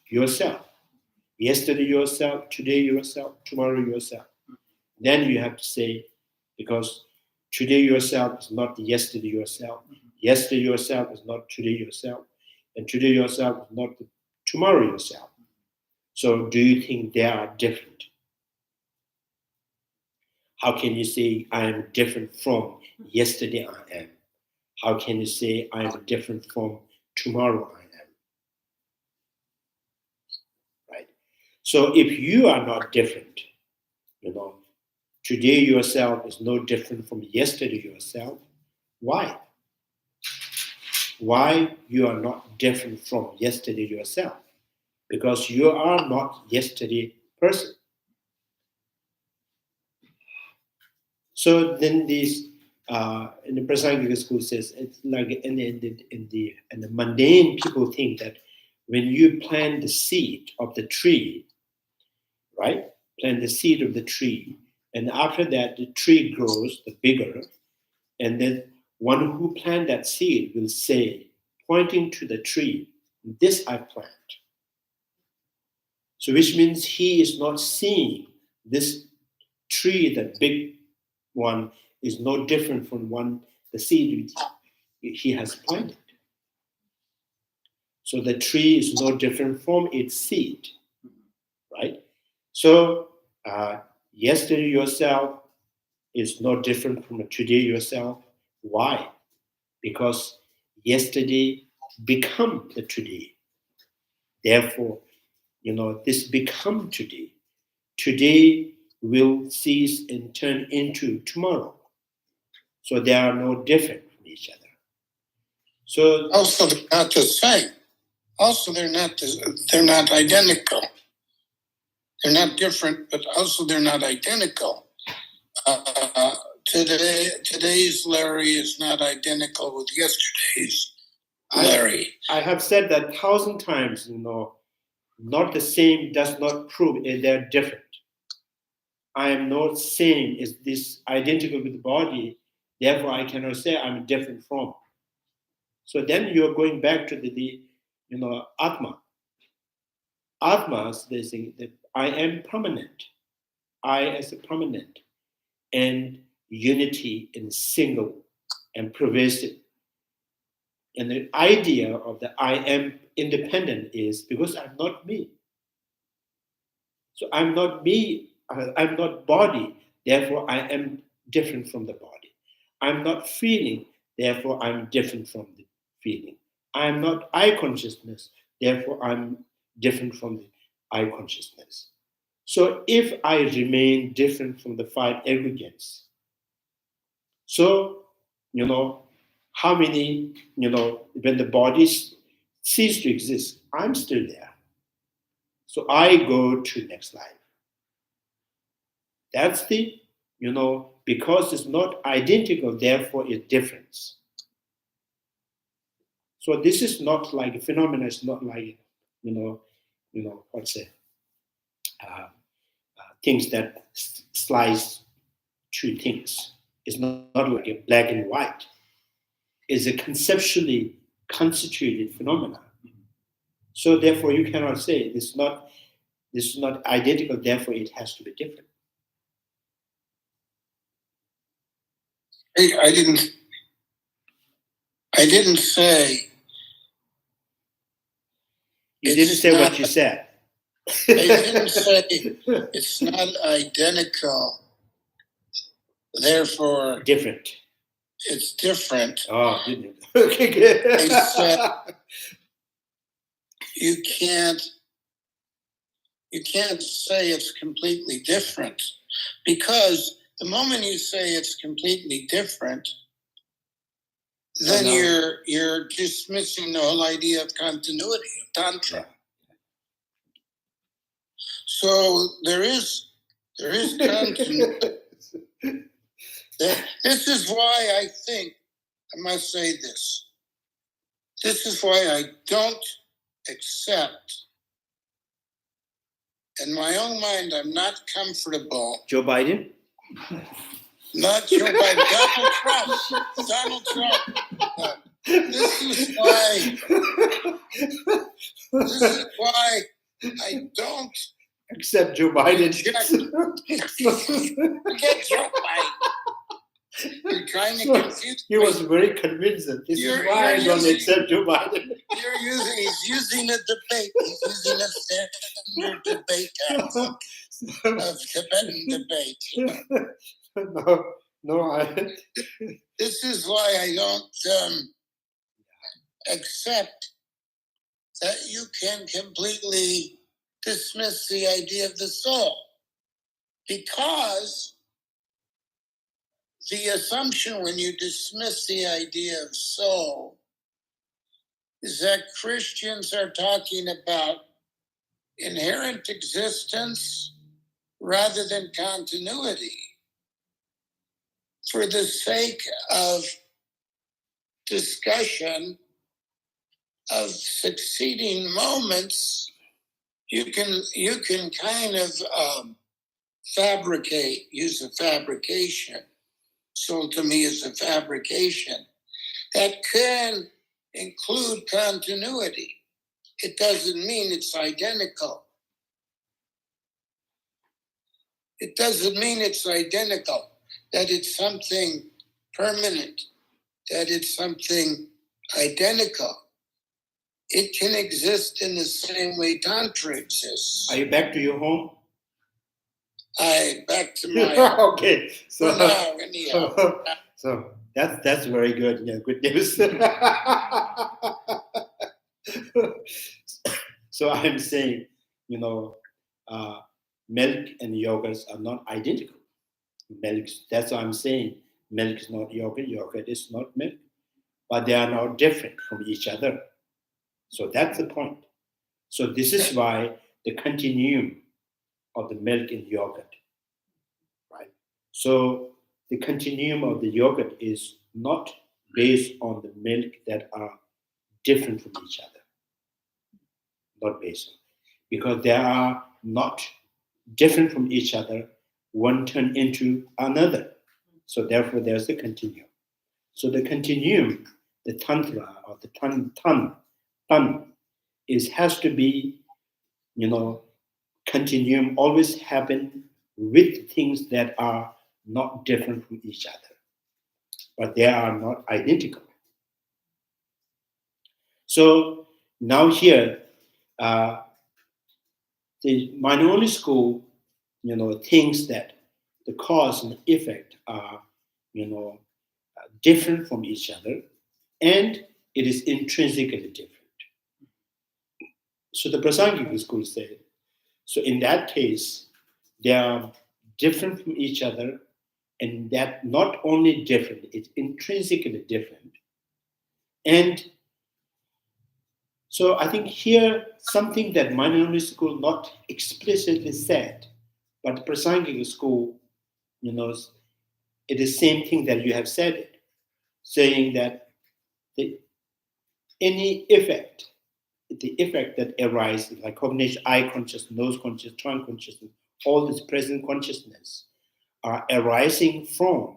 yourself. Yesterday yourself, today yourself, tomorrow yourself. Then you have to say, because today yourself is not yesterday yourself, yesterday yourself is not today yourself, and today yourself is not tomorrow yourself. So do you think they are different? How can you say I am different from yesterday I am? How can you say I am different from tomorrow I am? Right? So if you are not different, today yourself is no different from yesterday yourself, why? Why you are not different from yesterday yourself? Because you are not yesterday person. So then this in the Prasangika school says it's like in the mundane people think that when you plant the seed of the tree, right? Plant the seed of the tree, and after that the tree grows, the bigger, and then one who planted that seed will say, pointing to the tree, this I plant. So which means he is not seeing this tree, the big one, is no different from the seed he has planted. So the tree is no different from its seed, right? So yesterday yourself is no different from today yourself. Why? Because yesterday become the today. Therefore, this become today. today will cease and turn into tomorrow. So they are no different from each other. So Also, they're not the same. Also, they're not identical. They're not different, but also they're not identical. Today's Larry is not identical with yesterday's Larry. I have said that 1,000 times, not the same does not prove they're different. I am not saying is this identical with the body, therefore I cannot say I'm different from. So then you're going back to the Atma. Atmas, they say that I am permanent. I as a permanent and unity and single and pervasive. And the idea of the I am independent is because I'm not me. So I'm not me, I'm not body, therefore I am different from the body. I'm not feeling, therefore I'm different from the feeling. I'm not I consciousness, therefore I'm different from the I consciousness. So if I remain different from the five aggregates, so, how many, when the bodies cease to exist, I'm still there. So I go to next life. That's the, because it's not identical, therefore it's difference. So this is not like a phenomenon, it's not like, things that slice two things. It's not like a black and white. It's a conceptually constituted phenomenon. So therefore you cannot say this is not identical, therefore it has to be different. I didn't say. You didn't say what you said. I didn't say it's not identical, therefore Different. it's different. Oh, didn't you? Okay, good. I said you can't say it's completely different, because the moment you say it's completely different, then you're dismissing the whole idea of continuity of Tantra. Yeah. So there is continuity. This is why I think, I must say this. This is why I don't accept, in my own mind, I'm not comfortable. Joe Biden? Not Joe Biden, Donald Trump. This is why I don't Except Joe Biden. forget Joe Biden. You're trying to confuse He me. was very convincing. This is You're why I don't using- accept Joe Biden. He's using a debate. He's using a standard debate of Tibetan debate. No, This is why I don't accept that you can completely dismiss the idea of the soul, because the assumption when you dismiss the idea of soul is that Christians are talking about inherent existence rather than continuity for the sake of discussion of succeeding moments. You can kind of use a fabrication. Soul to me is a fabrication that can include continuity. It doesn't mean it's identical. It doesn't mean it's identical, that it's something permanent, that it's something identical. It can exist in the same way Tantra exists. are you back to your home? Back to my Okay, so for now, anyhow. so that's very good. Yeah, good news. So I'm saying, milk and yogurts are not identical. Milk, that's what I'm saying. Milk is not yogurt, yogurt is not milk, but they are not different from each other. So that's the point. So this is why the continuum of the milk and yogurt, right? So the continuum of the yogurt is not based on the milk that are different from each other. Not based on, because they are not different from each other, one turn into another. So therefore there's a continuum. So the continuum, the tantra or the tan is has to be, continuum always happen with things that are not different from each other, but they are not identical. So now here, the minority school, thinks that the cause and effect are, different from each other, and it is intrinsically different. So the Prasangika school said, so in that case, they are different from each other, and that not only different, it's intrinsically different. And so I think here, something that minority school not explicitly said, but the Prasangika school, it is same thing that you have said it, saying that any effect, the effect that arises, like cognition, eye consciousness, nose consciousness, tongue consciousness, all this present consciousness are arising from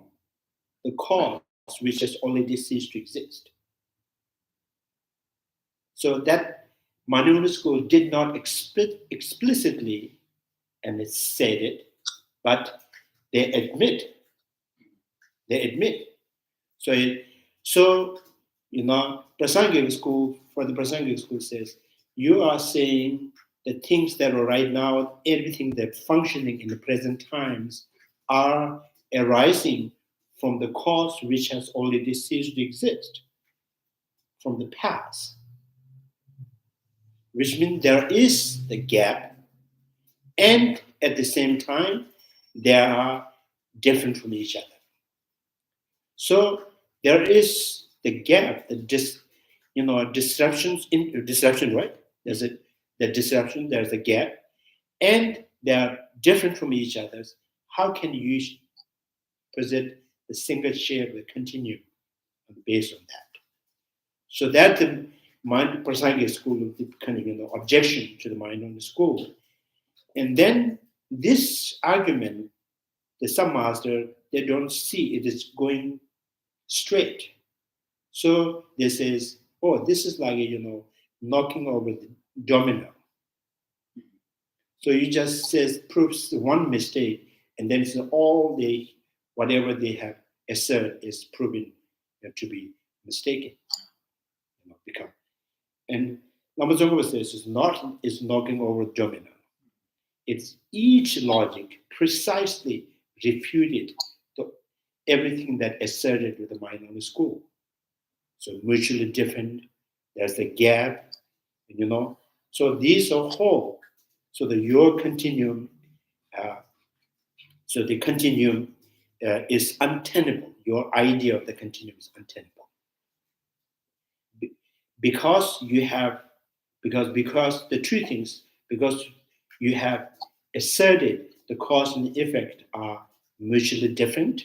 the cause which has already ceased to exist. So that minority school did not explicitly, and it said it, but they admit. So Prasangika school, for the Prasangika school says, you are saying the things that are right now, everything that's functioning in the present times are arising from the cause which has already ceased to exist from the past, which means there is the gap, and at the same time, they are different from each other. So there is the gap, the disruption, right? There's the disruption, there's a gap, and they are different from each other. How can you present the single share with continuum based on that? So that's the mind Prasangika school of the kind of objection to the mind on the school. And then this argument, the submaster, they don't see it is going straight. So they says, oh, this is like knocking over the domino. So you just says proves one mistake, and then it's all whatever they have asserted is proven to be mistaken. And Lama Tsongkapha says it's knocking over domino. It's each logic precisely refuted everything that asserted with the mind on the school. So mutually different, there's a gap, So these are whole. So your continuum, so the continuum is untenable. Your idea of the continuum is untenable. Because the two things, because you have asserted the cause and the effect are mutually different,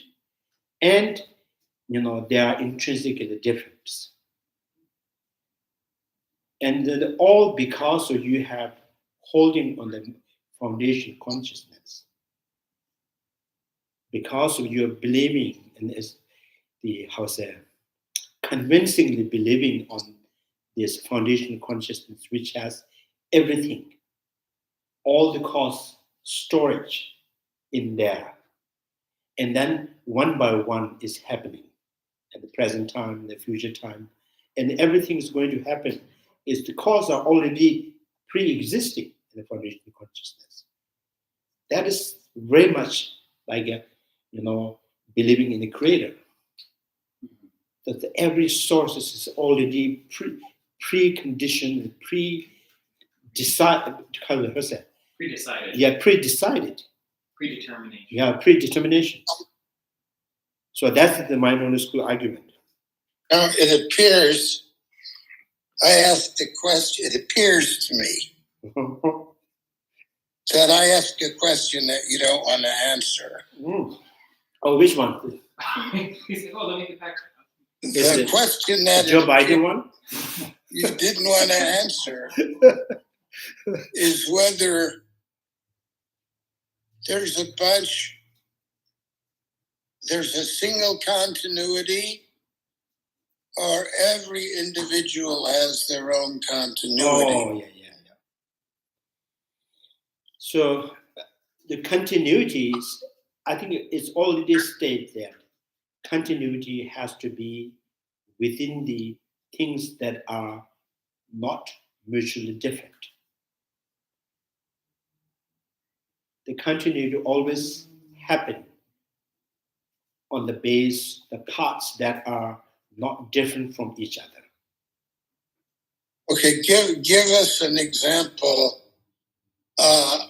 and they are intrinsically different. And all because of you have holding on the foundation consciousness. Because of your believing in convincingly believing on this foundation consciousness, which has everything, all the cause storage in there. And then one by one is happening at the present time, the future time, and everything is going to happen is the cause are already pre-existing in the foundation of consciousness. That is very much like believing in the creator. That every source is already pre-conditioned, pre-decided, Predecided. Yeah, predecided. Predetermination. Yeah, predetermination. So that's the mindfulness school argument. Now, it appears, I asked the question, it appears to me that I asked a question that you don't want to answer. Oh, which one? He said, "Oh, let me get back." Is The it question that Joe it Biden one? you didn't want to answer is whether there's a single continuity, or every individual has their own continuity. Oh, yeah. So the continuities, I think it's already stated that continuity has to be within the things that are not mutually different. The continuity always happen on the base, the parts that are not different from each other. Okay, give us an example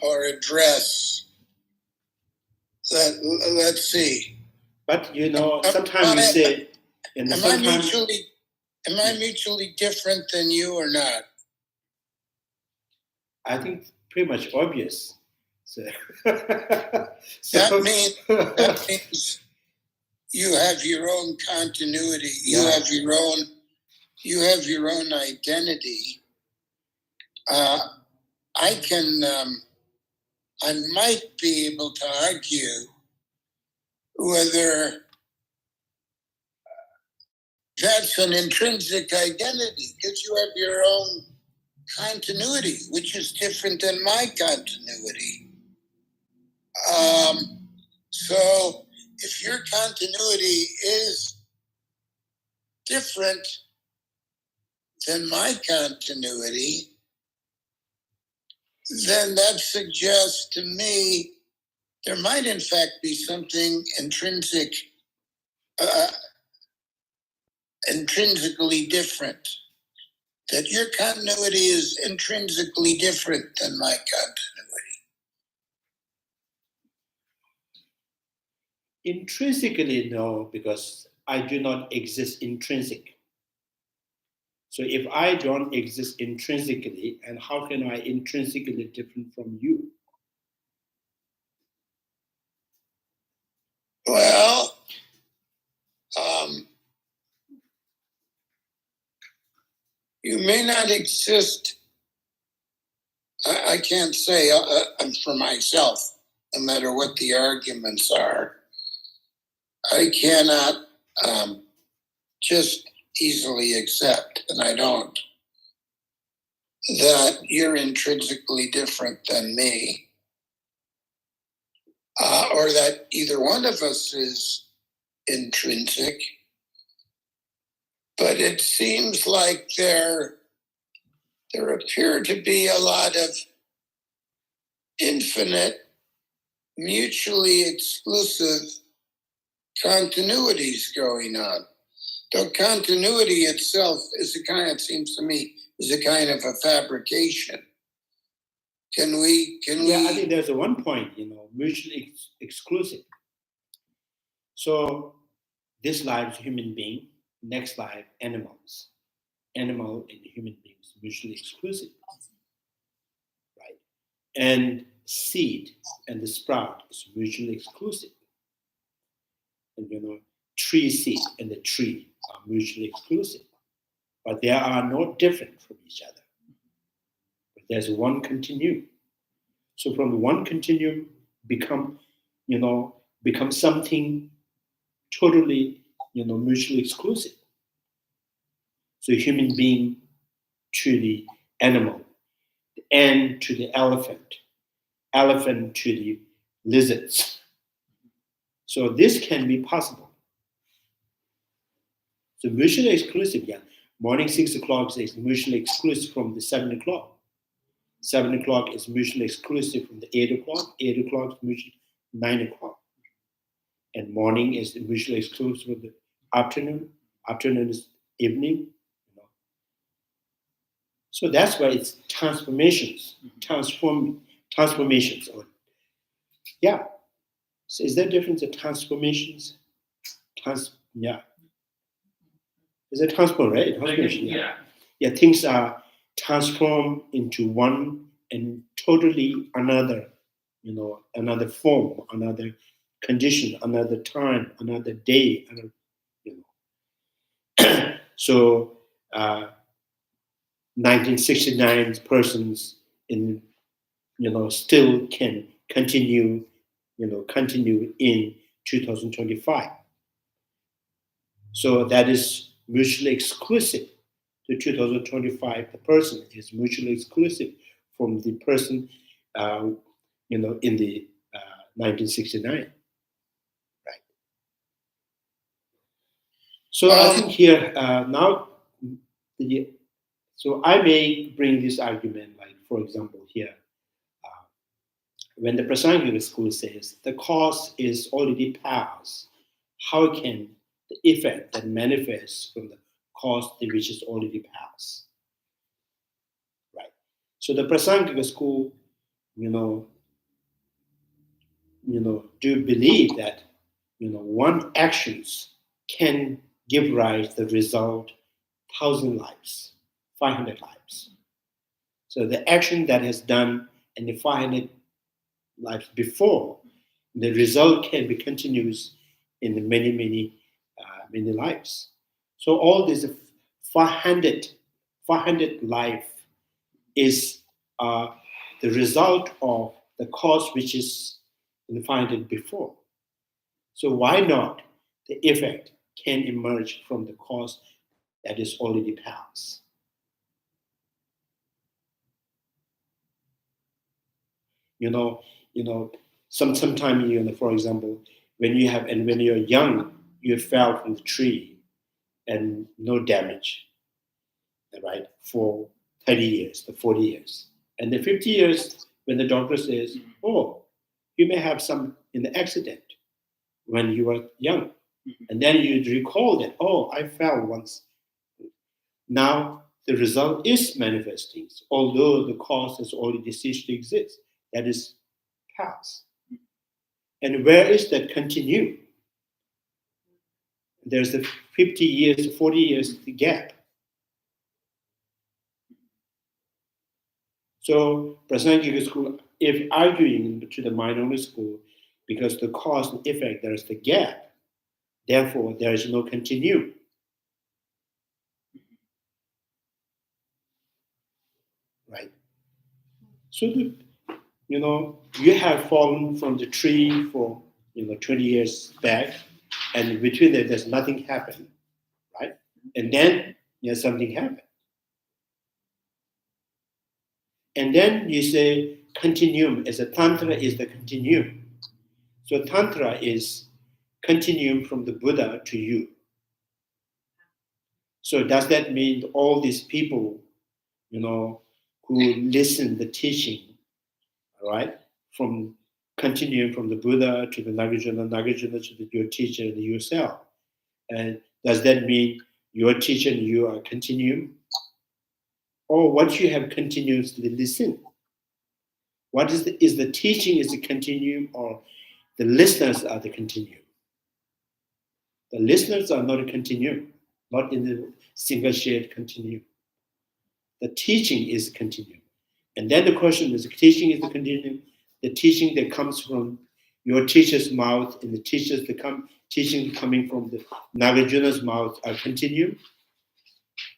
or address. Let's see. But sometimes we say, and Am I mutually different than you or not? I think pretty much obvious. So, That means you have your own continuity. You have your own identity. I might be able to argue whether that's an intrinsic identity, because you have your own continuity, which is different than my continuity. So if your continuity is different than my continuity, then that suggests to me there might in fact be something intrinsically different. That your continuity is intrinsically different than my continuity. Intrinsically, no, because I do not exist intrinsic. So if I don't exist intrinsically, and how can I intrinsically different from you? Well, you may not exist. I can't say for myself, no matter what the arguments are. I cannot just easily accept, and I don't, that you're intrinsically different than me, or that either one of us is intrinsic. But it seems like there appear to be a lot of infinite, mutually exclusive continuities going on. The continuity itself is it seems to me, is a kind of a fabrication. Can we? I think there's one point, mutually exclusive. So this life, human being, next life, animals. Animal and human beings, mutually exclusive, right? And seed and the sprout is mutually exclusive. And tree seed and the tree are mutually exclusive, but they are not different from each other. But there's one continuum. So from one continuum become something totally, mutually exclusive. So human being to the animal, the ant to the elephant to the lizards. So this can be possible. So mutually exclusive, Morning 6 o'clock is mutually exclusive from the 7 o'clock. 7 o'clock is mutually exclusive from the 8 o'clock. 8 o'clock is mutually 9 o'clock. And morning is mutually exclusive with the afternoon. Afternoon is evening. So that's why it's transformations, transformations. Yeah. So is there a difference in transformations? Yeah. Is it transform, right? Transformation, Yeah. Yeah, things are transformed into one and totally another, another form, another condition, another time, another day, So 1969 persons in still can continue in 2025. So that is mutually exclusive to 2025. The person is mutually exclusive from the person in the 1969. Right. So I think here now so I may bring this argument, like for example here, when the Prasangika school says the cause is already past, how can the effect that manifests from the cause which is already past? Right. So the Prasangika school, do believe that one actions can give rise the result 1,000 lives, 500 lives. So the action that is done in the 500 lives before, the result can be continuous in the many lives. So all this 500 life is the result of the cause which is defined before. So why not the effect can emerge from the cause that is already past? Sometimes for example, when you're young, you fell from the tree and no damage, right? For 30 years, the 40 years. And the 50 years, when the doctor says, oh, you may have some in the accident when you were young. And then you recall that, oh, I fell once. Now the result is manifesting, although the cause has already ceased to exist. That is past. And where is that continuum? There's the 50 years, 40 years gap. So Prasangika school, if arguing to the mind-only school, because the cause and effect, there is the gap, therefore there is no continuum. Right? So you have fallen from the tree for 20 years back, and between that there's nothing happened, right? And then something happened. And then you say continuum as a tantra is the continuum. So tantra is continuum from the Buddha to you. So does that mean all these people, who listen the teaching, all right, from continuing from the Buddha to the Nagarjuna to your teacher and yourself, and does that mean your teacher and you are continuum? Or what you have continuously listened? What is the teaching is the continuum, or the listeners are the continuum? The listeners are not a continuum, not in the single shared continuum. The teaching is a continuum. And then the question is, the teaching is the continuum, the teaching that comes from your teacher's mouth and the teaching coming from the Nagarjuna's mouth are continuum.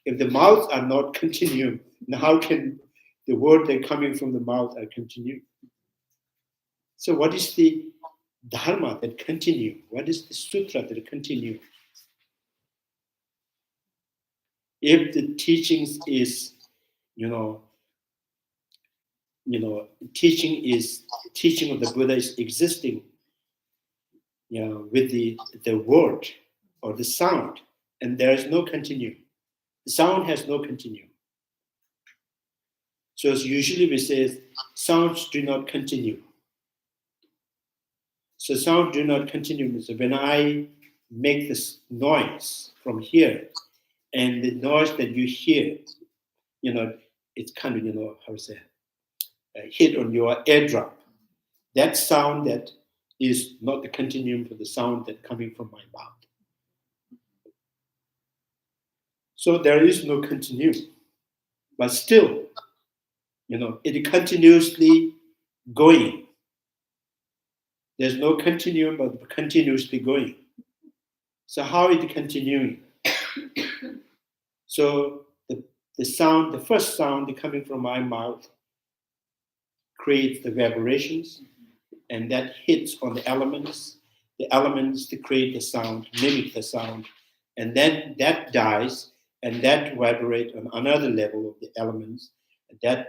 If the mouths are not continuum, then how can the word that coming from the mouth are continuum? So what is the dharma that continue? What is the sutra that continue? If the teachings is, teaching of the Buddha is existing, with the word or the sound, and there is no continuum. The sound has no continuum. So as usually we say, sounds do not continue. So sound do not continue. So when I make this noise from here, and the noise that you hear, it's kind of, how to say, hit on your eardrum. That sound that is not the continuum for the sound that coming from my mouth. So there is no continuum, but still, it continuously going. There's no continuum, but continuously going. So how is it continuing? So the sound, the first sound coming from my mouth creates the vibrations, and that hits on the elements. The elements to create the sound, mimic the sound, and then that dies, and that vibrate on another level of the elements, and that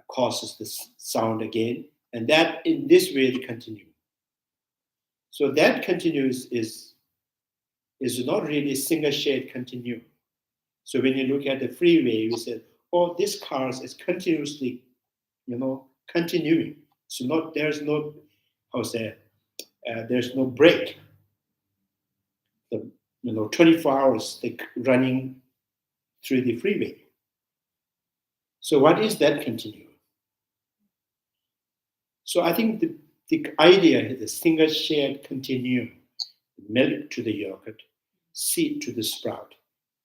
causes the sound again, and that in this way they continue. So that continuous is not really a single shade continuum. So when you look at the freeway, you say, oh, this car is continuously, continuing. So there's no, there's no break. 24 hours they running through the freeway. So what is that continuum? So I think the idea is a single shared continuum, milk to the yogurt, seed to the sprout.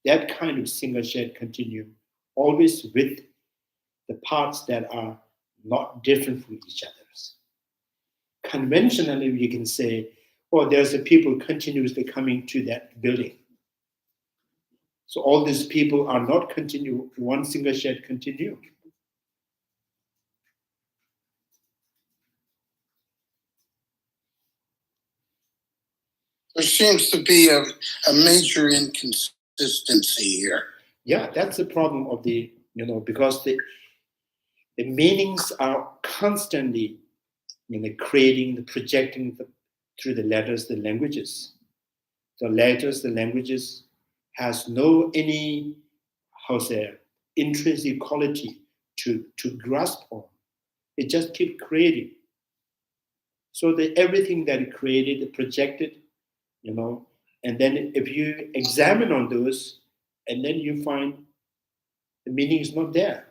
That kind of single shared continuum, always with the parts that are not different from each other's. Conventionally, you can say, oh, there's a people continuously coming to that building. So all these people are not one single shared continuum. There seems to be a major inconsistency here. Yeah, that's the problem of because the meanings are constantly creating, projecting through the letters, the languages. The letters, the languages has no any, intrinsic quality to grasp on. It just keeps creating. So everything that it created, it projected, and then if you examine on those, and then you find the meaning is not there.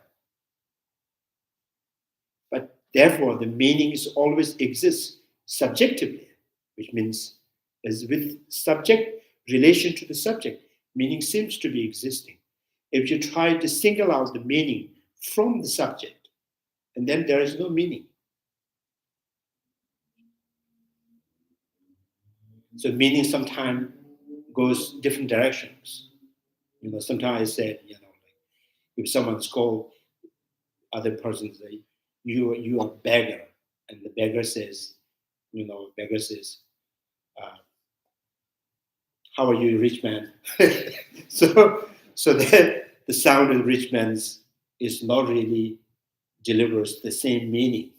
But therefore, the meanings always exist subjectively, which means as with subject, relation to the subject, meaning seems to be existing. If you try to single out the meaning from the subject, and then there is no meaning. So meaning sometimes goes different directions. Sometimes I said, if someone scold other person, say, you are beggar, and the beggar says, how are you, rich man? so that the sound of rich man's is not really delivers the same meaning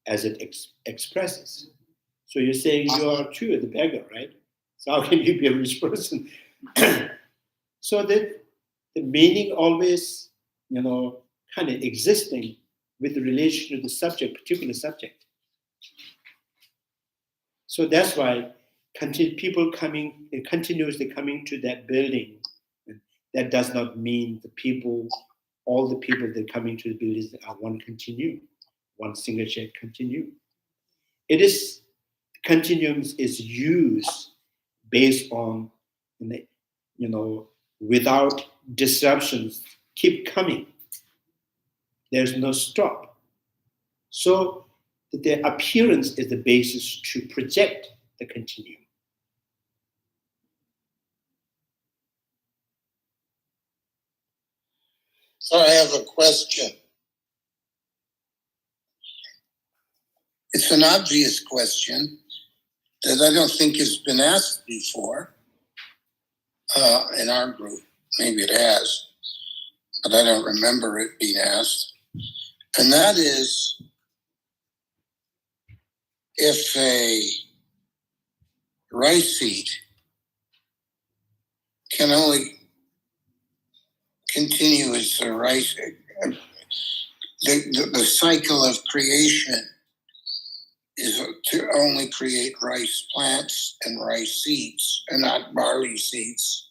as it expresses. So you're saying you are too the beggar, right? So how can you be a rich person? So that the meaning always, kind of existing with relation to the subject, particular subject. So that's why people continuously coming to that building. That does not mean all the people that coming to the buildings are one continuum, one single shared continuum. It is continuums is used based on, without disruptions, keep coming. There's no stop. So the appearance is the basis to project the continuum. So I have a question. It's an obvious question that I don't think has been asked before in our group. Maybe it has, but I don't remember it being asked. And that is, if a rice seed can only continue as a rice, the cycle of creation is to only create rice plants and rice seeds and not barley seeds.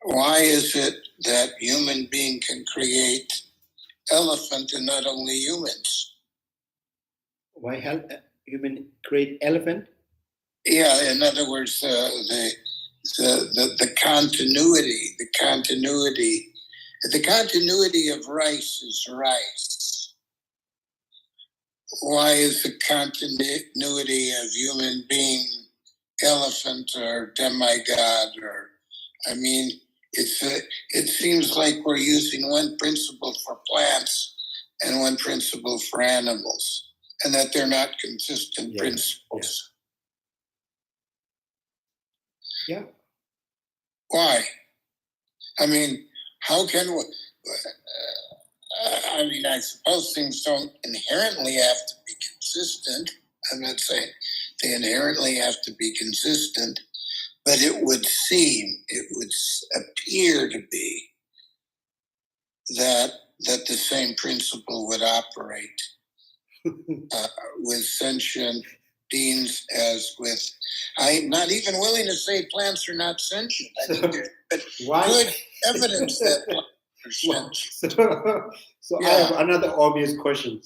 Why is it that human being can create elephant and not only humans? Why help human create elephant? Yeah, in other words, the continuity of rice is rice. Why is the continuity of human being elephant or demigod? Or, I mean, it seems like we're using one principle for plants and one principle for animals, and that they're not consistent principles. Yeah. Why? I mean, how can we? I mean, I suppose things don't inherently have to be consistent. I'm not saying they inherently have to be consistent, but it would appear to be that the same principle would operate with sentient beings as with. I'm not even willing to say plants are not sentient. I think there's good evidence that plants are sentient. So I have another obvious question.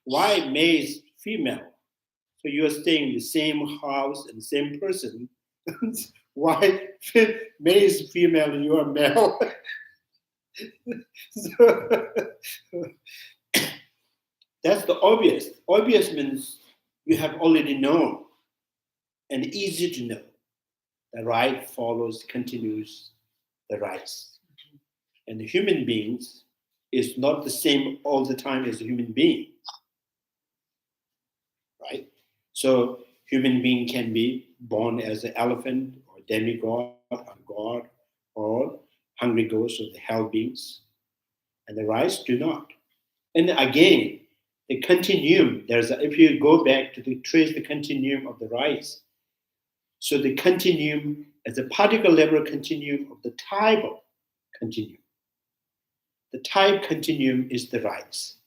Why male, female? So you are staying in the same house and the same person. Why male is female and you are male? That's the obvious. Obvious means you have already known and easy to know. The right follows, continues the rights. And the human beings is not the same all the time as a human being. Right? So human being can be born as an elephant or demigod or god or hungry ghost or the hell beings. And the rights do not. And again, the continuum, if you go back to trace the continuum of the rights, so the continuum as a particle level continuum of the type of continuum. The type continuum is the rights.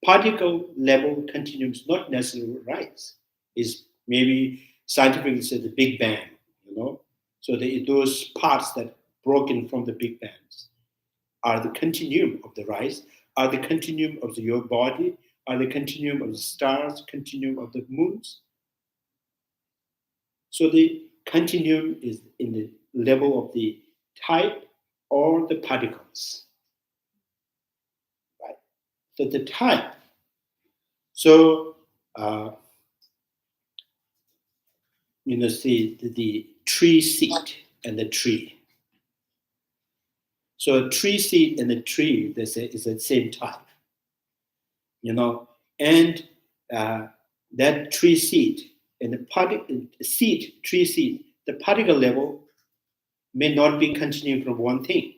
Particle level continuum is not necessarily rights. Is maybe scientifically said the Big Bang, So those parts that broken from the Big Bangs are the continuum of the rights, are the continuum of your body, are the continuum of the stars, continuum of the moons. So the continuum is in the level of the type or the particles. Right? So the type. So, see the tree seed and the tree. So a tree seed and a tree is the same type. And that tree seed and the tree seed, the particle level may not be continuing from one thing.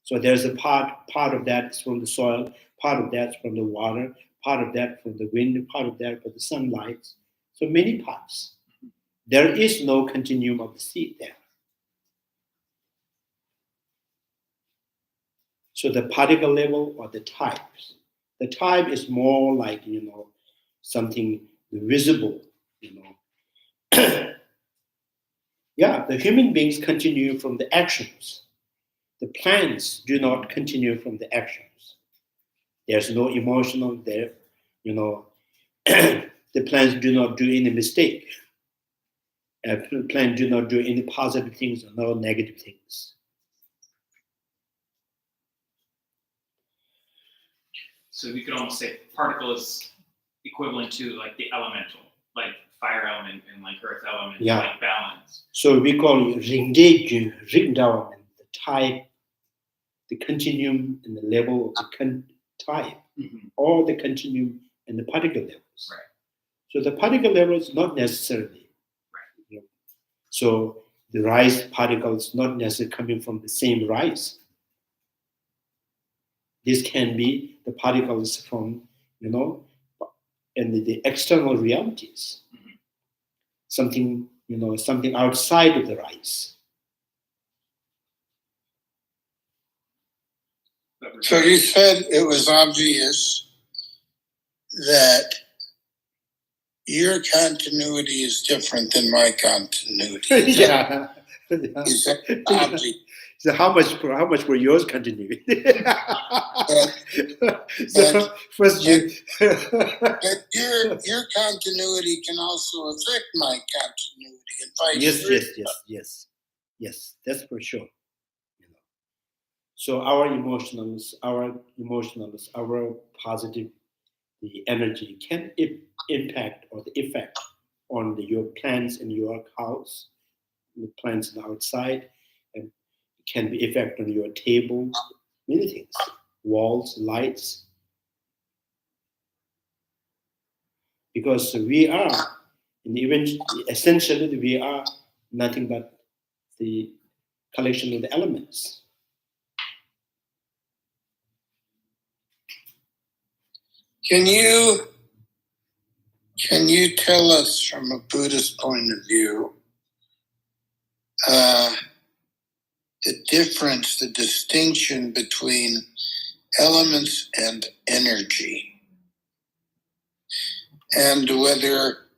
So there's a part of that is from the soil, part of that's from the water, part of that from the wind, part of that from the sunlight. So many parts. There is no continuum of the seed there. So the particle level or the types. The type is more like, something visible, Yeah, the human beings continue from the actions. The plants do not continue from the actions. There's no emotional there, The plants do not do any mistake. Plants do not do any positive things or no negative things. So we could almost say particle is equivalent to like the elemental, like fire element and like earth element, like balance. So we call it the type, the continuum and the level of the type, or the continuum and the particle levels. Right. So the particle level is not necessarily. Right. So the rice particle is not necessarily coming from the same rice. This can be the particles from, and the external realities. Something, something outside of the rice. So you said it was obvious that your continuity is different than my continuity. Yeah. Is that obvious? So how much will yours continue? So first you. But your continuity can also affect my continuity and vice versa. Yes, that's for sure. You know. So our emotionals, our positive, the energy can impact or the effect on your plants in your house, the plants outside, and can be effect on your table, many things, walls, lights, because we are, essentially, we are nothing but the collection of the elements. Can you tell us from a Buddhist point of view the difference, the distinction between elements and energy, and whether,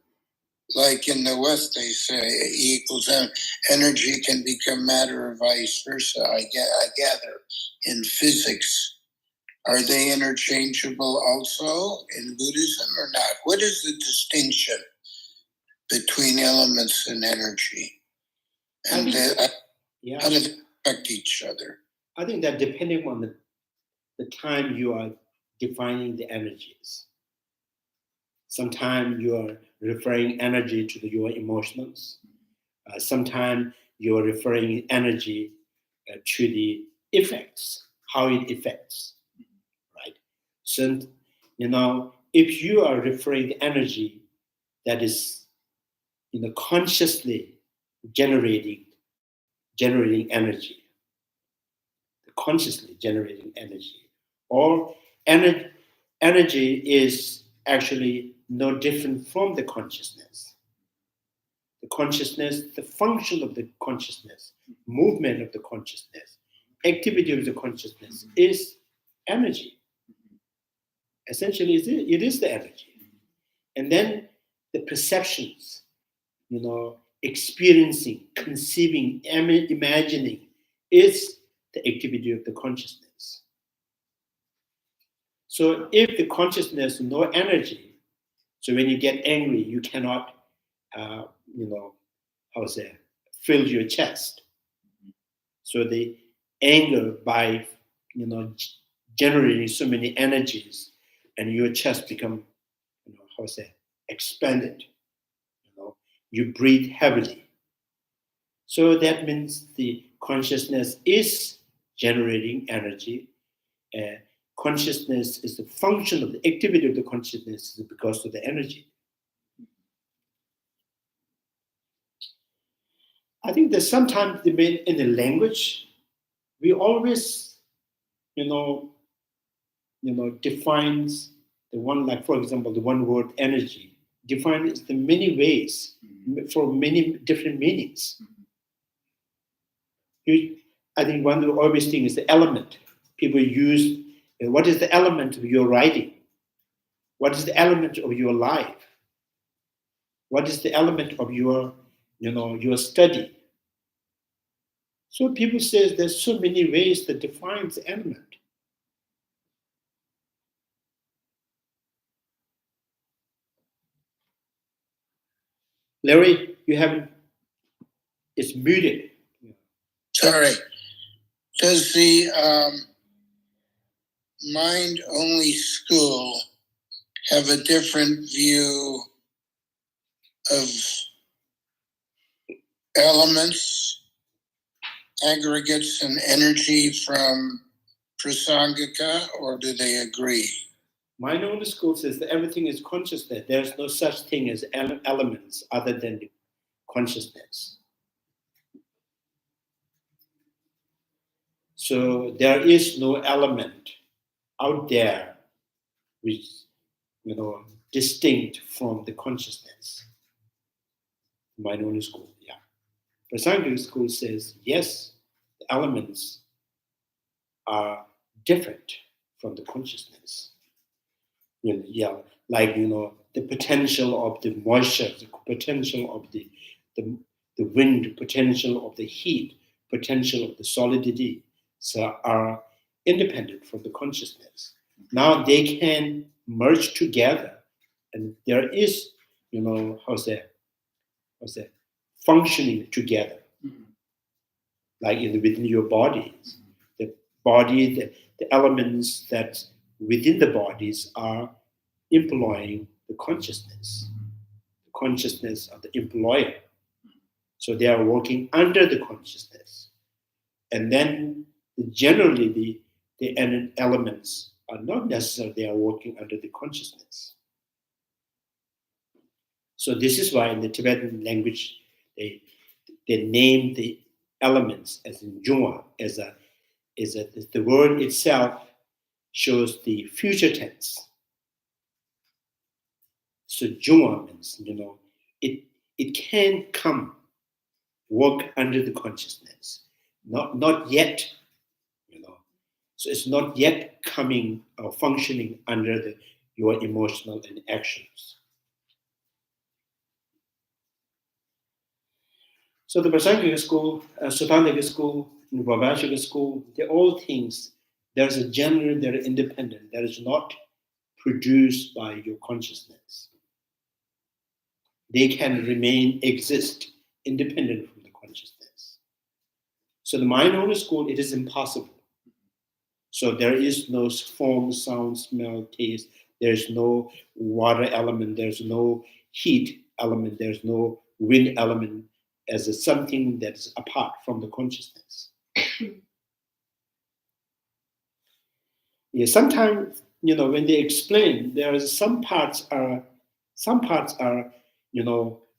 like in the West, they say E equals M, energy can become matter or vice versa. I gather in physics, are they interchangeable also in Buddhism or not? What is the distinction between elements and energy? And how do they affect each other? I think that depending on the time you are defining the energies. Sometimes you are referring energy to your emotions. Sometimes you are referring energy to the effects, how it affects, right? So, if you are referring the energy that is, consciously generating energy, consciously generating energy, or energy is actually no different from the consciousness. The consciousness, the function of the consciousness, movement of the consciousness, activity of the consciousness is energy. Essentially, it is the energy. And then the perceptions, experiencing, conceiving, imagining is the activity of the consciousness. So if the consciousness no energy, so when you get angry, you cannot, fill your chest. So the anger by, generating so many energies, and your chest become, expanded. You breathe heavily. So that means the consciousness is generating energy. Consciousness is the function of the activity of the consciousness because of the energy. I think that sometimes in the language, we always, defines the one, like for example, the one word energy defines the many ways for many different meanings. I think one of the obvious things is the element. People use, what is the element of your writing? What is the element of your life? What is the element of your, your study? So people say there's so many ways that defines the element. Larry, you haven't, it's muted. Sorry. Does the mind-only school have a different view of elements, aggregates, and energy from Prasangika, or do they agree? Mind-only school says that everything is consciousness. There's no such thing as elements other than the consciousness. So there is no element out there which, distinct from the consciousness. Mind-only school, yeah. Prasangika school says, yes, the elements are different from the consciousness. Like, the potential of the moisture, the potential of the wind, potential of the heat, potential of the solidity are independent from the consciousness. Now they can merge together, and there is, functioning together, like within your bodies. The body, the elements that within the bodies are employing the consciousness of the employer. So they are working under the consciousness. And then generally the elements are not necessarily they are working under the consciousness. So this is why in the Tibetan language they name the elements as in Jungwa, the word itself shows the future tense. So Jungwa means, it can come, work under the consciousness. Not yet, So it's not yet coming or functioning under your emotional and actions. So the Prasangika school, Sutandika school, Vavashika school, they're all things. There's a genre, they're independent, that is not produced by your consciousness. They can exist independent from the consciousness. So the mind-only school, it is impossible. So there is no form, sound, smell, taste. There's no water element. There's no heat element. There's no wind element as something that's apart from the consciousness. Yeah, sometimes, when they explain, there is some parts are,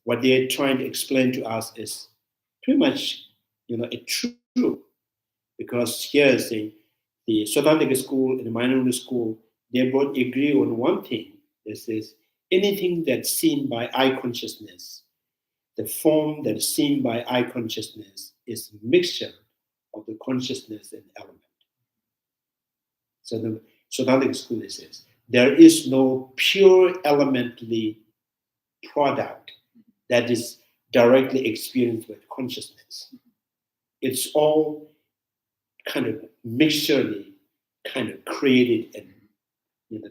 what they're trying to explain to us is pretty much, true. Because here is the Sutandika school and the mind-only school, they both agree on one thing. This is anything that's seen by eye consciousness, the form that is seen by eye consciousness is a mixture of the consciousness and element. So the Sutandika school says there is no pure elementary product that is directly experienced with consciousness. It's all kind of mixturely kind of created and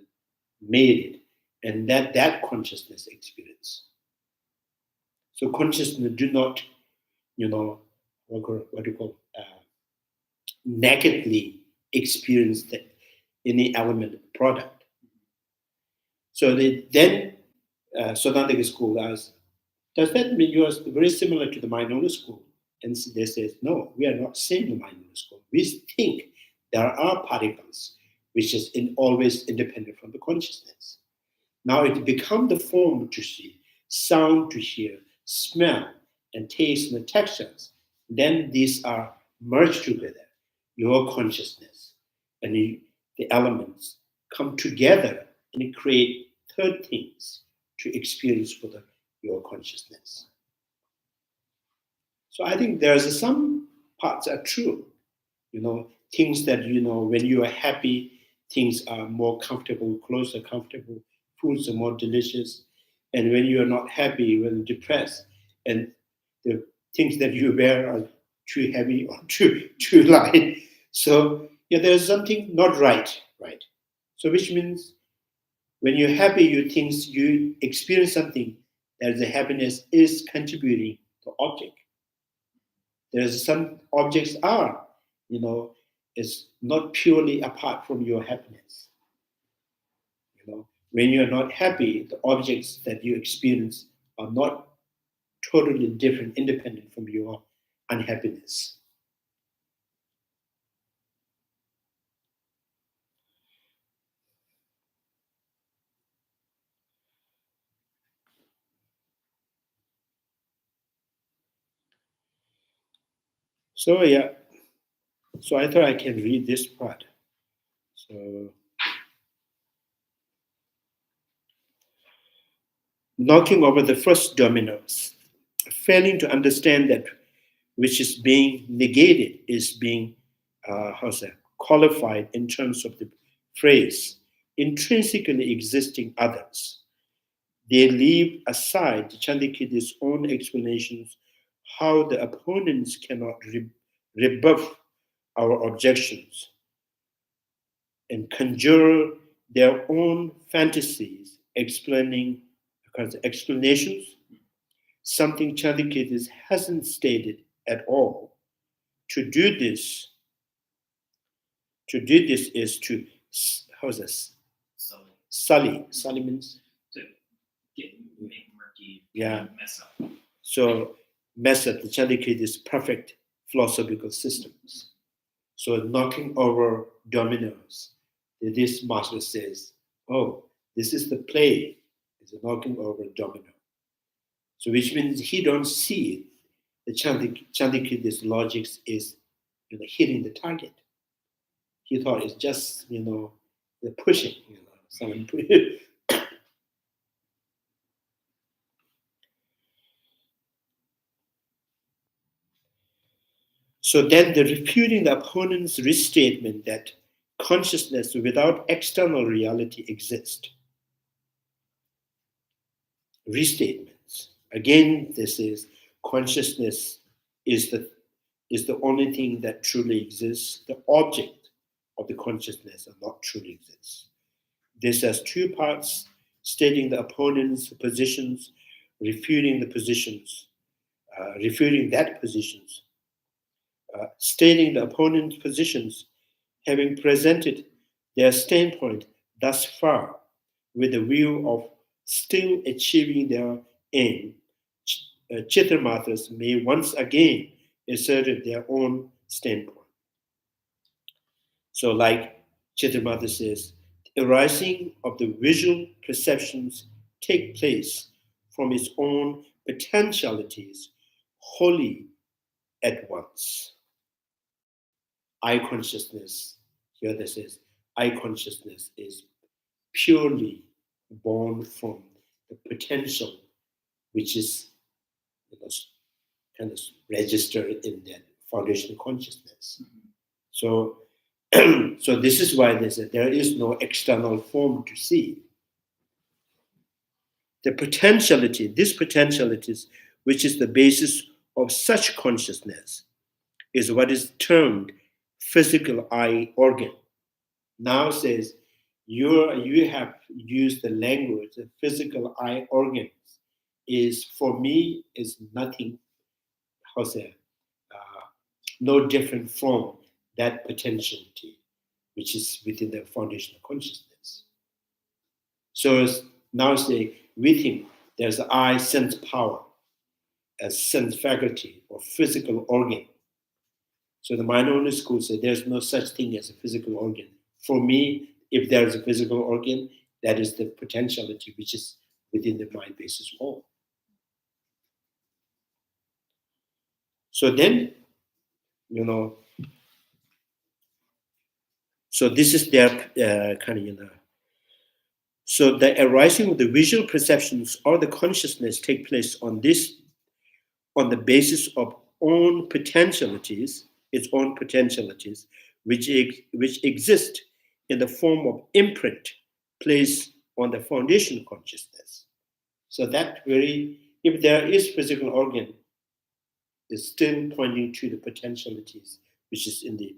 made it, and that consciousness experience. So consciousness do not, what do you call, nakedly experience any element of product. So then Sutandika school asks, does that mean you are very similar to the mind-only school? And they say, no, we are not saying the mind-only school. We think there are particles which is always independent from the consciousness. Now it becomes the form to see, sound to hear, smell, and taste and the textures. Then these are merged together, your consciousness and the elements come together and create third things to experience for your consciousness. So I think there's some parts are true. Things that, when you are happy, things are more comfortable, clothes are comfortable, foods are more delicious. And when you are not happy, when depressed, and the things that you wear are too heavy or too light. So there's something not right. So which means when you're happy, you experience something that the happiness is contributing to object. There's some objects are, is not purely apart from your happiness. When you're not happy, the objects that you experience are not totally different, independent from your unhappiness. So I thought I can read this part. So knocking over the first dominoes, failing to understand that which is being negated is being qualified in terms of the phrase intrinsically existing others. They leave aside Chandrakirti's own explanations how the opponents cannot rebuff our objections, and conjure their own fantasies, explanations, something Chandrakirti hasn't stated at all. To do this is to, how's this? Sully means? To make murky, Yeah. mess up. So mess up the Chandrakirti's perfect philosophical systems. So knocking over dominoes. This master says, oh, this is the play. It's a knocking over domino. So which means he don't see the Chandrakirti's logic is hitting the target. He thought it's just the pushing, someone So then the refuting the opponent's restatement that consciousness without external reality exists. Restatements. Again, this is consciousness is the only thing that truly exists. The object of the consciousness does not truly exist. This has two parts: stating the opponent's positions, refuting that positions, stating the opponent's positions, having presented their standpoint thus far with the view of still achieving their aim, Cittamatras may once again assert their own standpoint. So like Cittamatra says, the arising of the visual perceptions take place from its own potentialities wholly at once. I consciousness, here this is, I consciousness is purely born from the potential which is kind of registered in that foundational consciousness. So, so this is why they said there is no external form to see. The potentiality, this potentialities, which is the basis of such consciousness, is what is termed physical eye organ. Now says you have used the language, the physical eye organs is for me is nothing, no different from that potentiality, which is within the foundation of consciousness. So now say with him, there's the eye sense power, as sense faculty or physical organ. So the minority school said there's no such thing as a physical organ. For me, if there's a physical organ, that is the potentiality which is within the mind basis whole. So then, so this is their so the arising of the visual perceptions or the consciousness take place on the basis of own potentialities, its own potentialities, which exist in the form of imprint placed on the foundation consciousness. So that if there is physical organ, is still pointing to the potentialities which is in the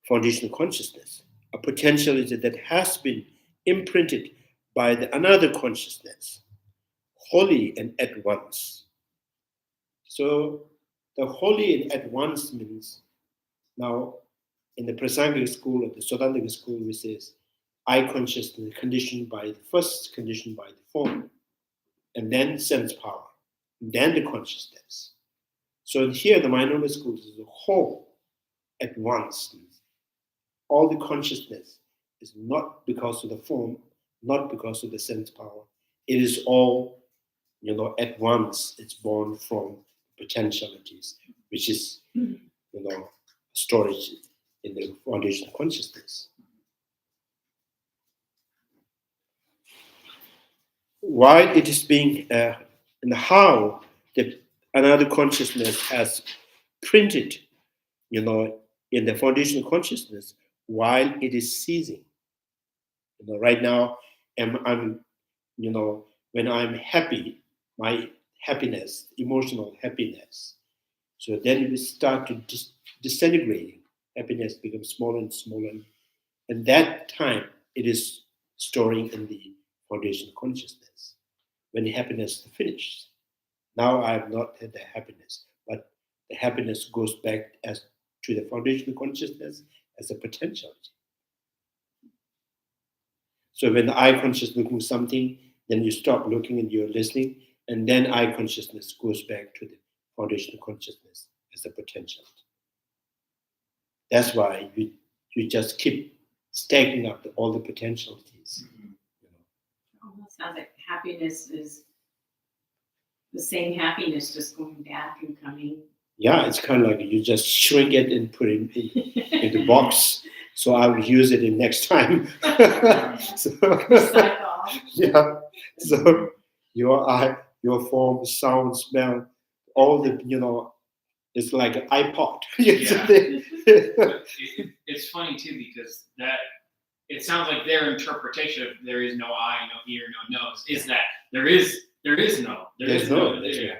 foundational consciousness, a potentiality that has been imprinted by another consciousness, wholly and at once. So the wholly and at once means now in the Prasangic school or the Sodantic school, we says eye consciousness conditioned by the form, and then sense power, and then the consciousness. So here the minority schools is a whole at once. All the consciousness is not because of the form, not because of the sense power. It is all, at once. It's born from potentialities, which is, storage in the foundation of consciousness. While it is being, and how another consciousness has printed, in the foundation of consciousness, while it is ceasing. Right now, I'm when I'm happy, my happiness, emotional happiness, So then we start to disintegrating. Happiness becomes smaller and smaller. And that time, it is storing in the foundation consciousness. When the happiness finishes, now I have not had the happiness, but the happiness goes back as to the foundational consciousness as a potentiality. So when the eye consciousness looking something, then you stop looking and you're listening, and then eye consciousness goes back to the foundational consciousness as a potentiality. That's why you just keep stacking up all the potentialities. Almost sounds like happiness is the same happiness, just going back and coming. Yeah, it's kind of like you just shrink it and put it in the box. So I will use it in next time. So, Recycle. yeah. So your eye, your form, sound, smell, all the, it's like an iPod. It's funny too, because that it sounds like their interpretation of there is no eye, no ear, no nose is that there is no. There's no. Yeah.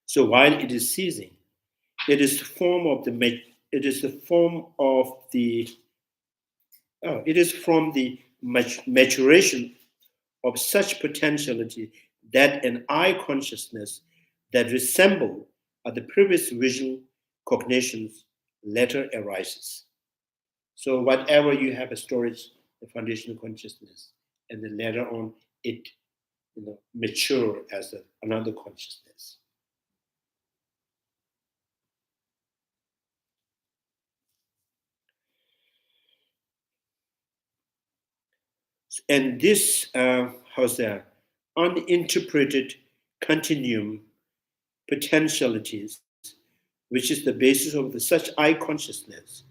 So while it is ceasing, it is the form of the it is from the maturation of such potentiality that an eye consciousness that resemble the previous visual cognitions later arises. So whatever you have a storage, the foundational consciousness, and then later on it mature as another consciousness. And this, uninterpreted continuum potentialities, which is the basis of such eye consciousness,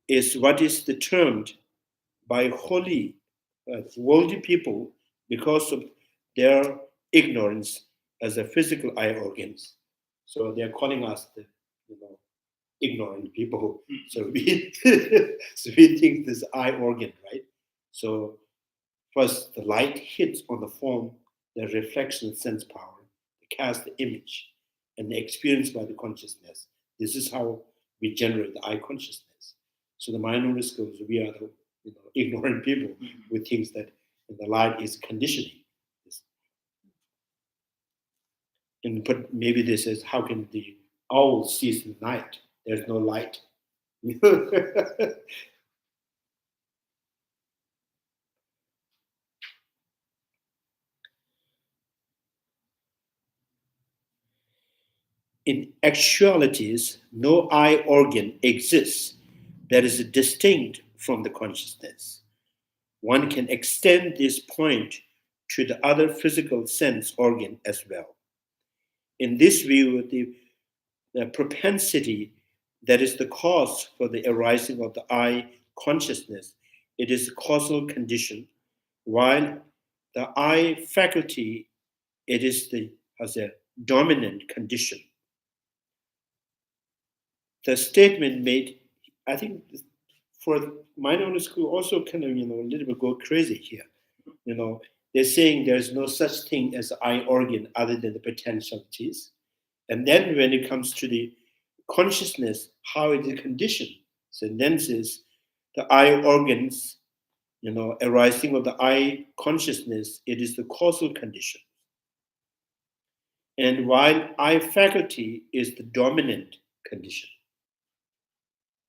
is what is termed by worldly people because of their ignorance as a physical eye organs. So they're calling us the ignorant people. So we think this eye organ, right? So first, the light hits on the form, the reflection sense power, the cast the image, and the experience by the consciousness. This is how we generate the eye consciousness. So the minority schools, we are the ignorant people who thinks that the light is conditioning. But maybe this is how can the owl sees the night? There's no light. In actualities, no eye organ exists that is distinct from the consciousness. One can extend this point to the other physical sense organ as well. In this view, the propensity that is the cause for the arising of the eye consciousness, it is a causal condition, while the eye faculty, it is the dominant condition. The statement made, I think, for minority school also kind of, a little bit go crazy here. They're saying there's no such thing as eye organ other than the potentialities. And then when it comes to the consciousness, how it is conditioned. So then says the eye organs, arising of the eye consciousness, it is the causal condition. And while eye faculty is the dominant condition.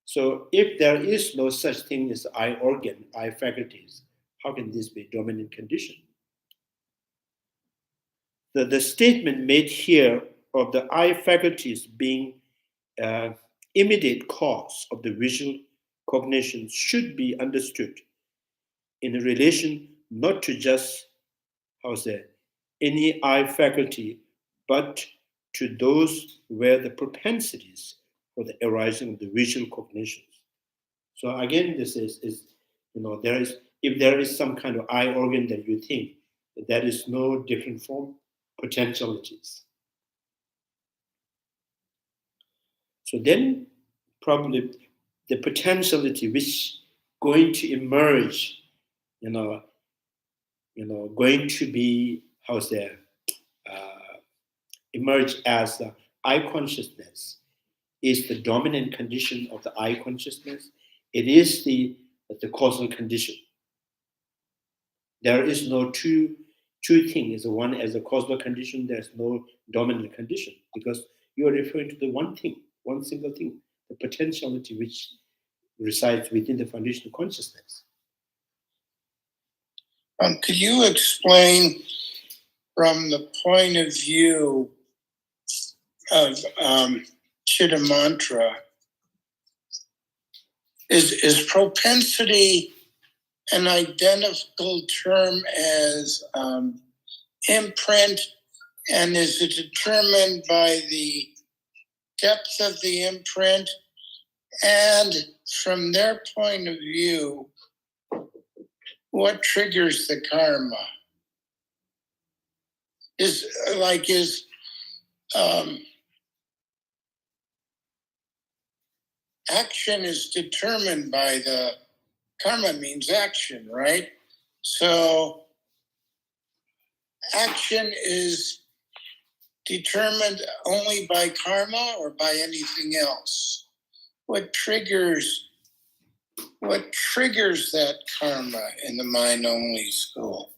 So if there is no such thing as eye organ, eye faculties, how can this be dominant condition? The statement made here of the eye faculties being immediate cause of the visual cognition should be understood in relation not to just, any eye faculty, but to those where the propensities for the arising of the visual cognitions. So again, this is if there is some kind of eye organ that you think that there is no different from potentialities. So then probably the potentiality which going to emerge, going to be, emerge as the I consciousness is the dominant condition of the I consciousness. It is the causal condition. There is no two things. One as a causal condition, there's no dominant condition, because you are referring to the one thing, one single thing, the potentiality which resides within the foundational consciousness. Could you explain from the point of view of Cittamatra, is propensity an identical term as imprint, and is it determined by the depth of the imprint? And from their point of view, what triggers the karma? Action is determined by the karma, means action, right? So action is determined only by karma or by anything else? What triggers that karma in the mind-only school?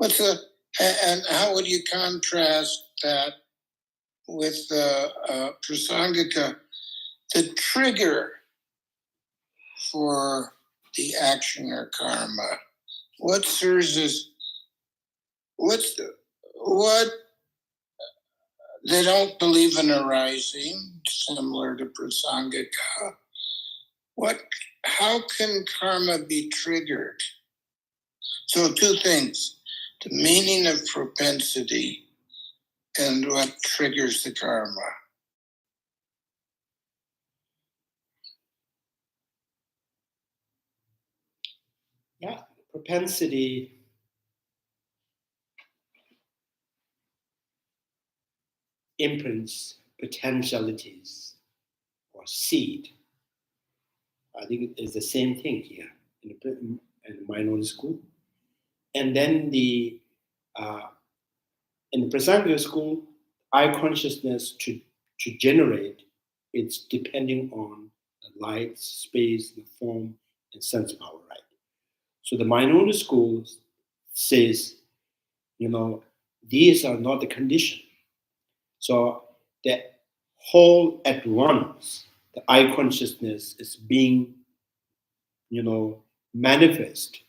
And how would you contrast that with the Prasangika, the trigger for the action or karma? What serves as, what they don't believe in arising, similar to Prasangika. How can karma be triggered? So two things, the meaning of propensity and what triggers the karma. Yeah, propensity imprints potentialities or seed. I think it's the same thing here in the mind-only school. And then in the Prasangika school, I consciousness to generate, it's depending on the light, space, the form, and sense power, right? So the mind-only school says, these are not the condition. So the whole at once, the I consciousness is being, manifest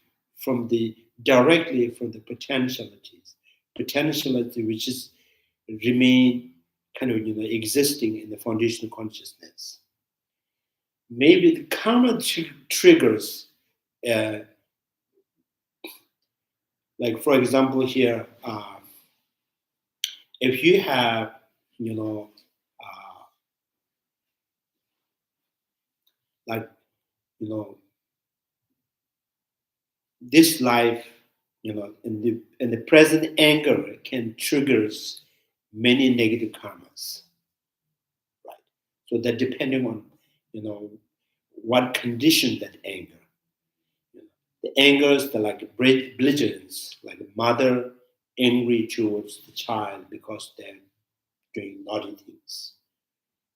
directly from the potentiality which is remain kind of, existing in the foundational consciousness. Maybe the karma triggers, like for example here, if you have, this life, in the present anger can triggers many negative karmas, right? So that depending on, what condition that anger. The angers, the like belligerence, like a mother angry towards the child because they're doing naughty things,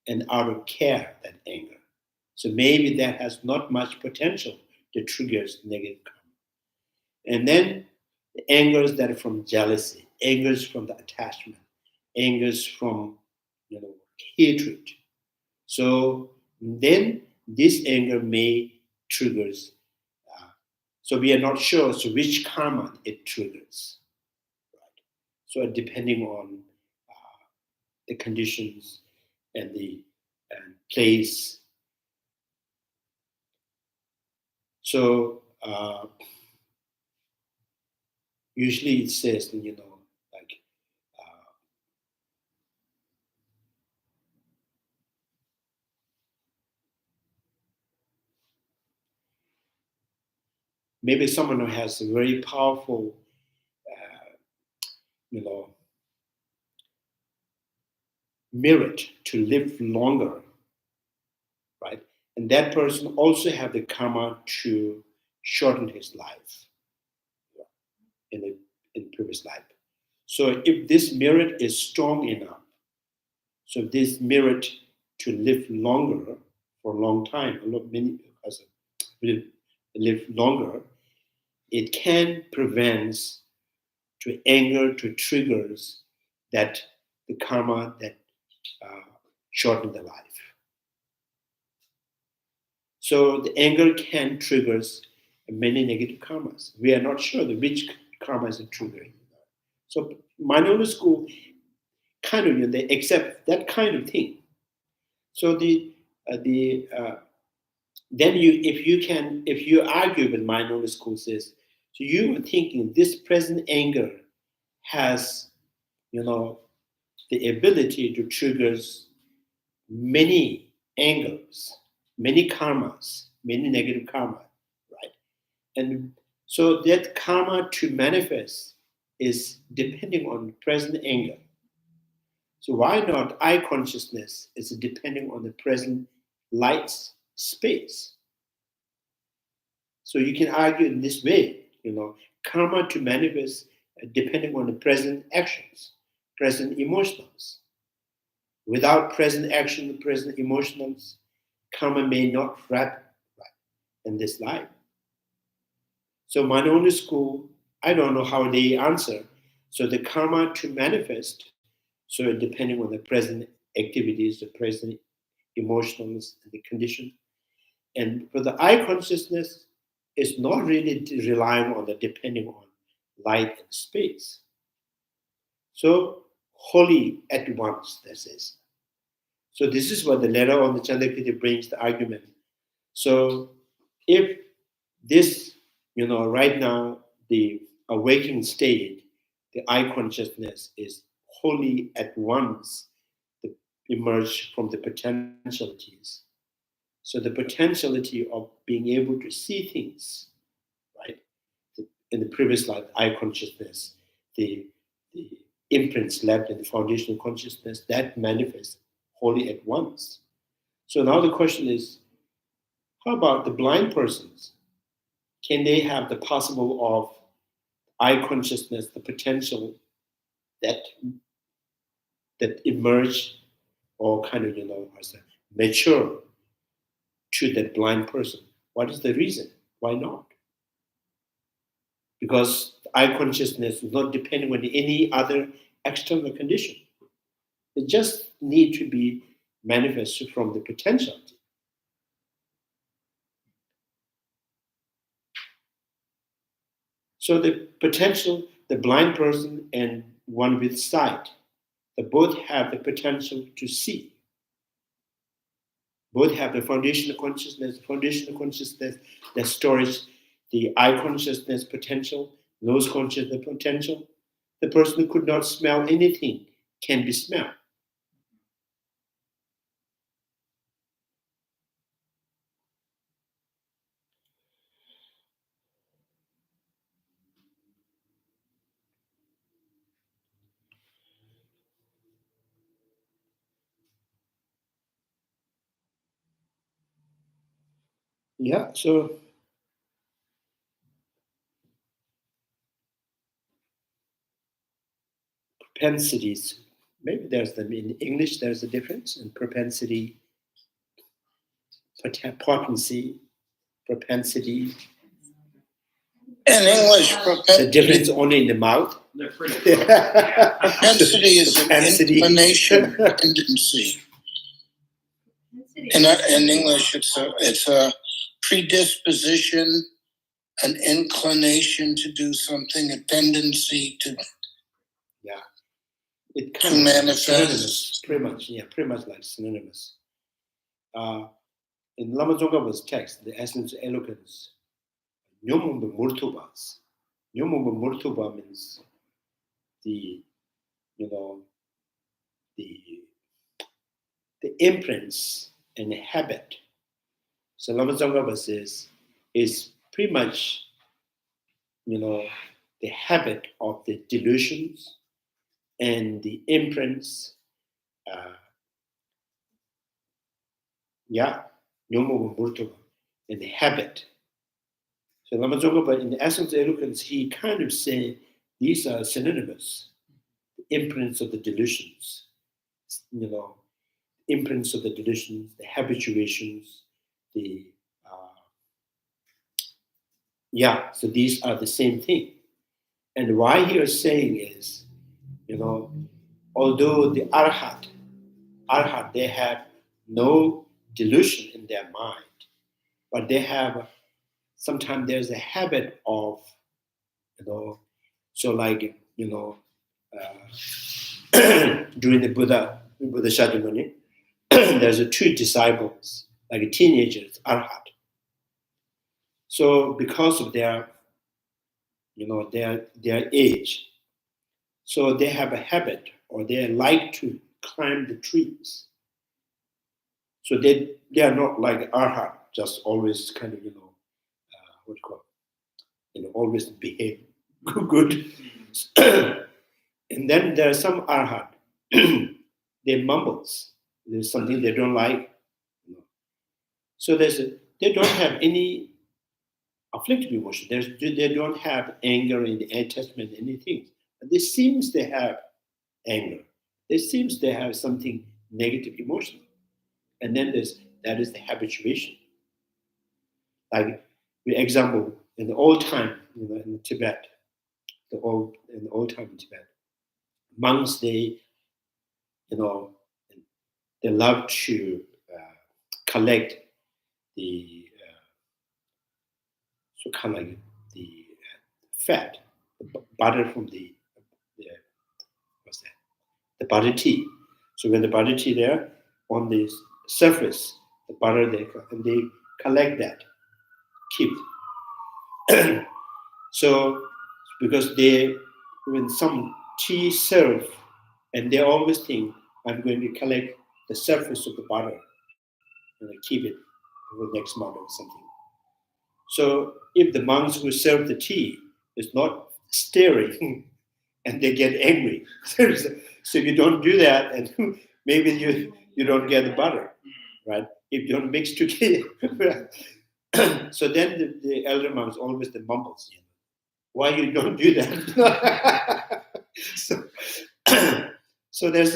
and out of care, that anger. So maybe that has not much potential that triggers negative karma. And then the angers that are from jealousy, angers from the attachment, angers from, hatred. So then this anger may triggers. So we are not sure which karma it triggers. Right? So depending on the conditions and the place. So usually it says, maybe someone who has a very powerful, merit to live longer, right? And that person also have the karma to shorten his life in previous life. So if this merit is strong enough, So this merit to live longer for a long time, many of us will live longer, it can prevent to anger, to triggers that the karma that shorten the life. So the anger can triggers many negative karmas. We are not sure which karma is triggering. So mindfulness school kind of they accept that kind of thing. So then if you argue with mindfulness school says, so you are thinking this present anger has the ability to trigger many angers, many karmas, many negative karma, right? And so that karma to manifest is depending on present anger. So why not eye consciousness is depending on the present light space? So you can argue in this way, karma to manifest depending on the present actions, present emotions. Without present action, present emotions, karma may not happen in this life. So mindfulness school, I don't know how they answer. So the karma to manifest, so depending on the present activities, the present emotions, the condition. And for the eye consciousness, it's not really relying on the depending on light and space. So wholly at once, that is. So this is what the letter on the Chandrakirti brings the argument. So if this, right now, the awakened state, the eye consciousness is wholly at once emerge from the potentialities. So the potentiality of being able to see things, right? In the previous life, eye consciousness, the imprints left in the foundational consciousness, that manifests wholly at once. So now the question is, how about the blind persons? Can they have the possible of eye consciousness, the potential that emerge or kind of, mature to that blind person? What is the reason? Why not? Because eye consciousness is not depending on any other external condition. It just need to be manifested from the potential. So the potential, the blind person and one with sight, they both have the potential to see. Both have the foundational consciousness that stores the eye consciousness potential, nose consciousness potential. The person who could not smell anything can be smelled. Yeah, so propensities. Maybe there's in English there's a difference in propensity, potency, propensity. In English, The difference only in the mouth. propensity is an inclination, tendency. In English, it's a predisposition, an inclination to do something, a tendency to It kind of manifest. Synonymous, pretty much like synonymous. In Lama Tsongkapha's text, the essence of eloquence, nyomumba murtubas. Nyomumba murtuba means the imprints and the habit. So Lama Tsongkapha says is pretty much the habit of the delusions and the imprints. And the habit. So Lama Tsongkapha, in the essence of eloquence, he kind of say these are synonymous, the imprints of the delusions, imprints of the delusions, the habituations, the so these are the same thing. And why he is saying is, although the arhat, they have no delusion in their mind, but they have, sometimes there's a habit of, so like, during the Buddha Shakyamuni, there's two disciples, like teenagers, arhat. So because of their, their age, so they have a habit, or they like to climb the trees. So they are not like arhat, just always kind of, what do you call it? Always behave good. And then there are some arhat, they mumbles. There's something they don't like. So they don't have any afflictive emotion. They don't have anger in the attachment, anything. But it seems they have anger. It seems they have something negative emotion. And then that is the habituation. Like, for example, in the old time, in Tibet, in the old time in Tibet, monks, they love to collect the so kind of like the fat, the butter from the what's that? The butter tea. So when the butter tea there on the surface, the butter they collect that, keep. So because when some tea serve, and they always think, I'm going to collect the surface of the butter and I keep it for the next month or something. So if the monks who serve the tea is not stirring, and they get angry, so if you don't do that, and maybe you don't get the butter, right? If you don't mix together. So then the elder monks always the mumbles, why you don't do that? So there's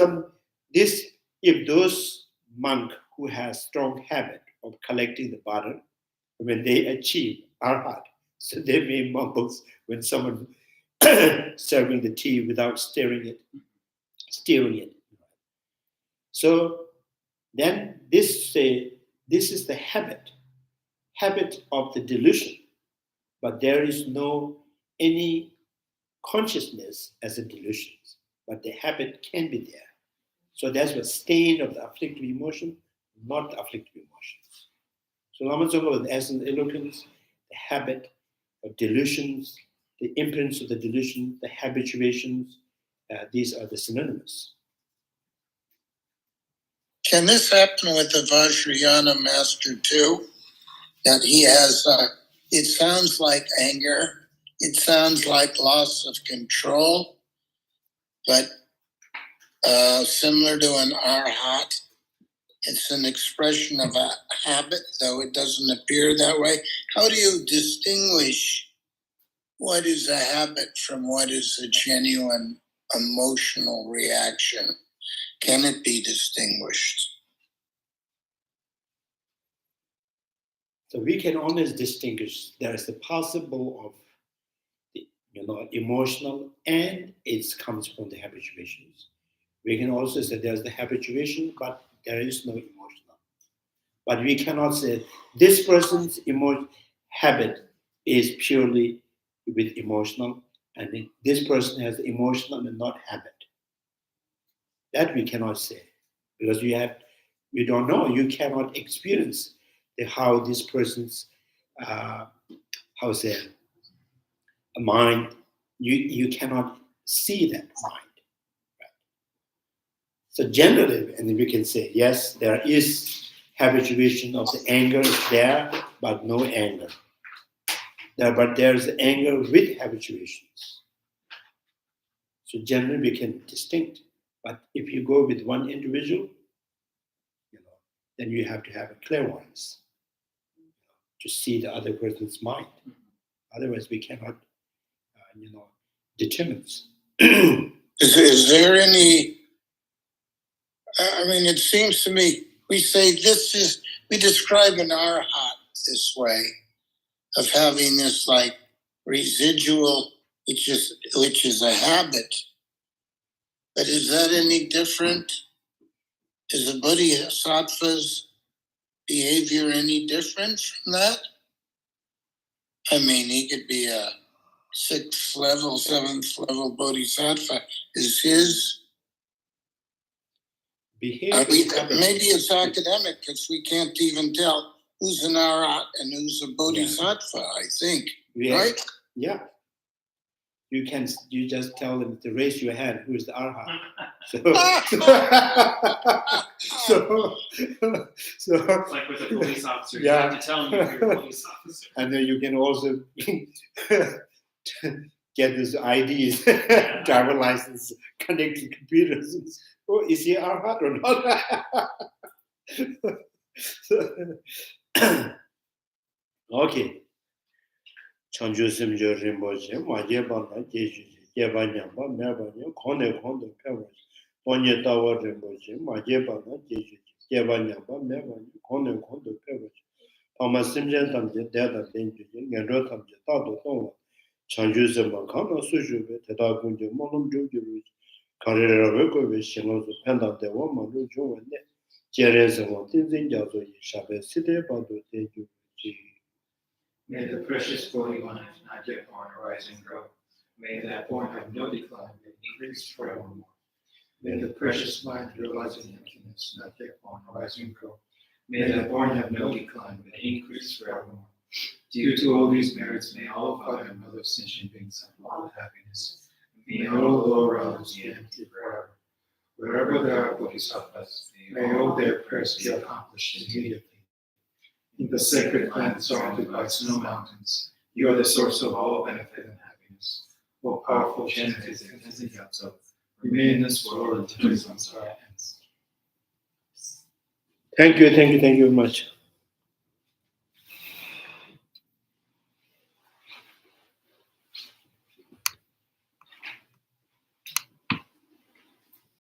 if those monk who has strong habit of collecting the butter, when they achieve arhat, so they may mumbles when someone serving the tea without stirring it. So then this is the habit of the delusion, but there is no any consciousness as a delusion, but the habit can be there. So that's what stain of the afflictive emotion, not the afflictive emotions. So Lama Tsongkapha, the essence of eloquence, the habit of delusions, the imprints of the delusion, the habituations, these are the synonymous. Can this happen with the Vajrayana master too? That he has, it sounds like anger, it sounds like loss of control, but similar to an arhat, it's an expression of a habit, though it doesn't appear that way. How do you distinguish what is a habit from what is a genuine emotional reaction? Can it be distinguished? So we can always distinguish. There is a possible of emotional, and it comes from the habituations. We can also say there's the habituation, but there is no emotional. But we cannot say this person's habit is purely with emotional, and this person has emotional and not habit. That we cannot say, because you don't know. You cannot experience how this person's mind. You cannot see that mind. Right? So generally, and we can say yes, there is habituation of the anger is there, but no anger. But there's anger with habituations. So generally, we can distinct. But if you go with one individual, then you have to have a clairvoyance to see the other person's mind. Otherwise, we cannot, determine. Is there any I mean, it seems to me, we describe an arhat this way, of having this like residual, which is a habit. But is that any different? Is the Bodhisattva's behavior any different from that? I mean, he could be a 6th level, 7th level Bodhisattva. Is his Behavior. maybe it's academic because we can't even tell who's an arhat and who's a Bodhisattva, I think. Right? Yeah. You just tell them to raise your hand, who is the arhat. So It's like with a police officer, Yeah. you have to tell them you're a police officer. and then you can also get these IDs, driver license, connect to computers. Oh, is he arhat or not? Okay. Chanju simjo rimboche, maje bana jeju, jeba nyamba, meba nyam, kone pewa. Onye tawa rimboche, maje bana jeju, jeba nyamba, meba nyam, kone pewa. Pama simjen tamje, deda denju, ngenro tamje, tato tongwa. Chanju simba kama sujube, teta kunje, monum juju, karera wekowe, shinozo, penda dewa, manu juwa ne. Jere simba, tinzin jazo, shabe, side bado, denju, May the precious Bodhi one not yet born arise and grow. May that born have no decline, but increase forevermore. May the precious mind realizing emptiness not yet born arise and grow. May that born have no decline, but increase forevermore. Due to all these merits, may all Father and Mother sentient beings have all of happiness. May all lower realms be empty forever. Wherever there are Bodhisattvas, may all their prayers be accomplished immediately. In the sacred land surrounded by snow mountains, you are the source of all benefit and happiness. O powerful Chandrakirti and Cittamatra, remain in this world until the samsara ends. Thank you very much.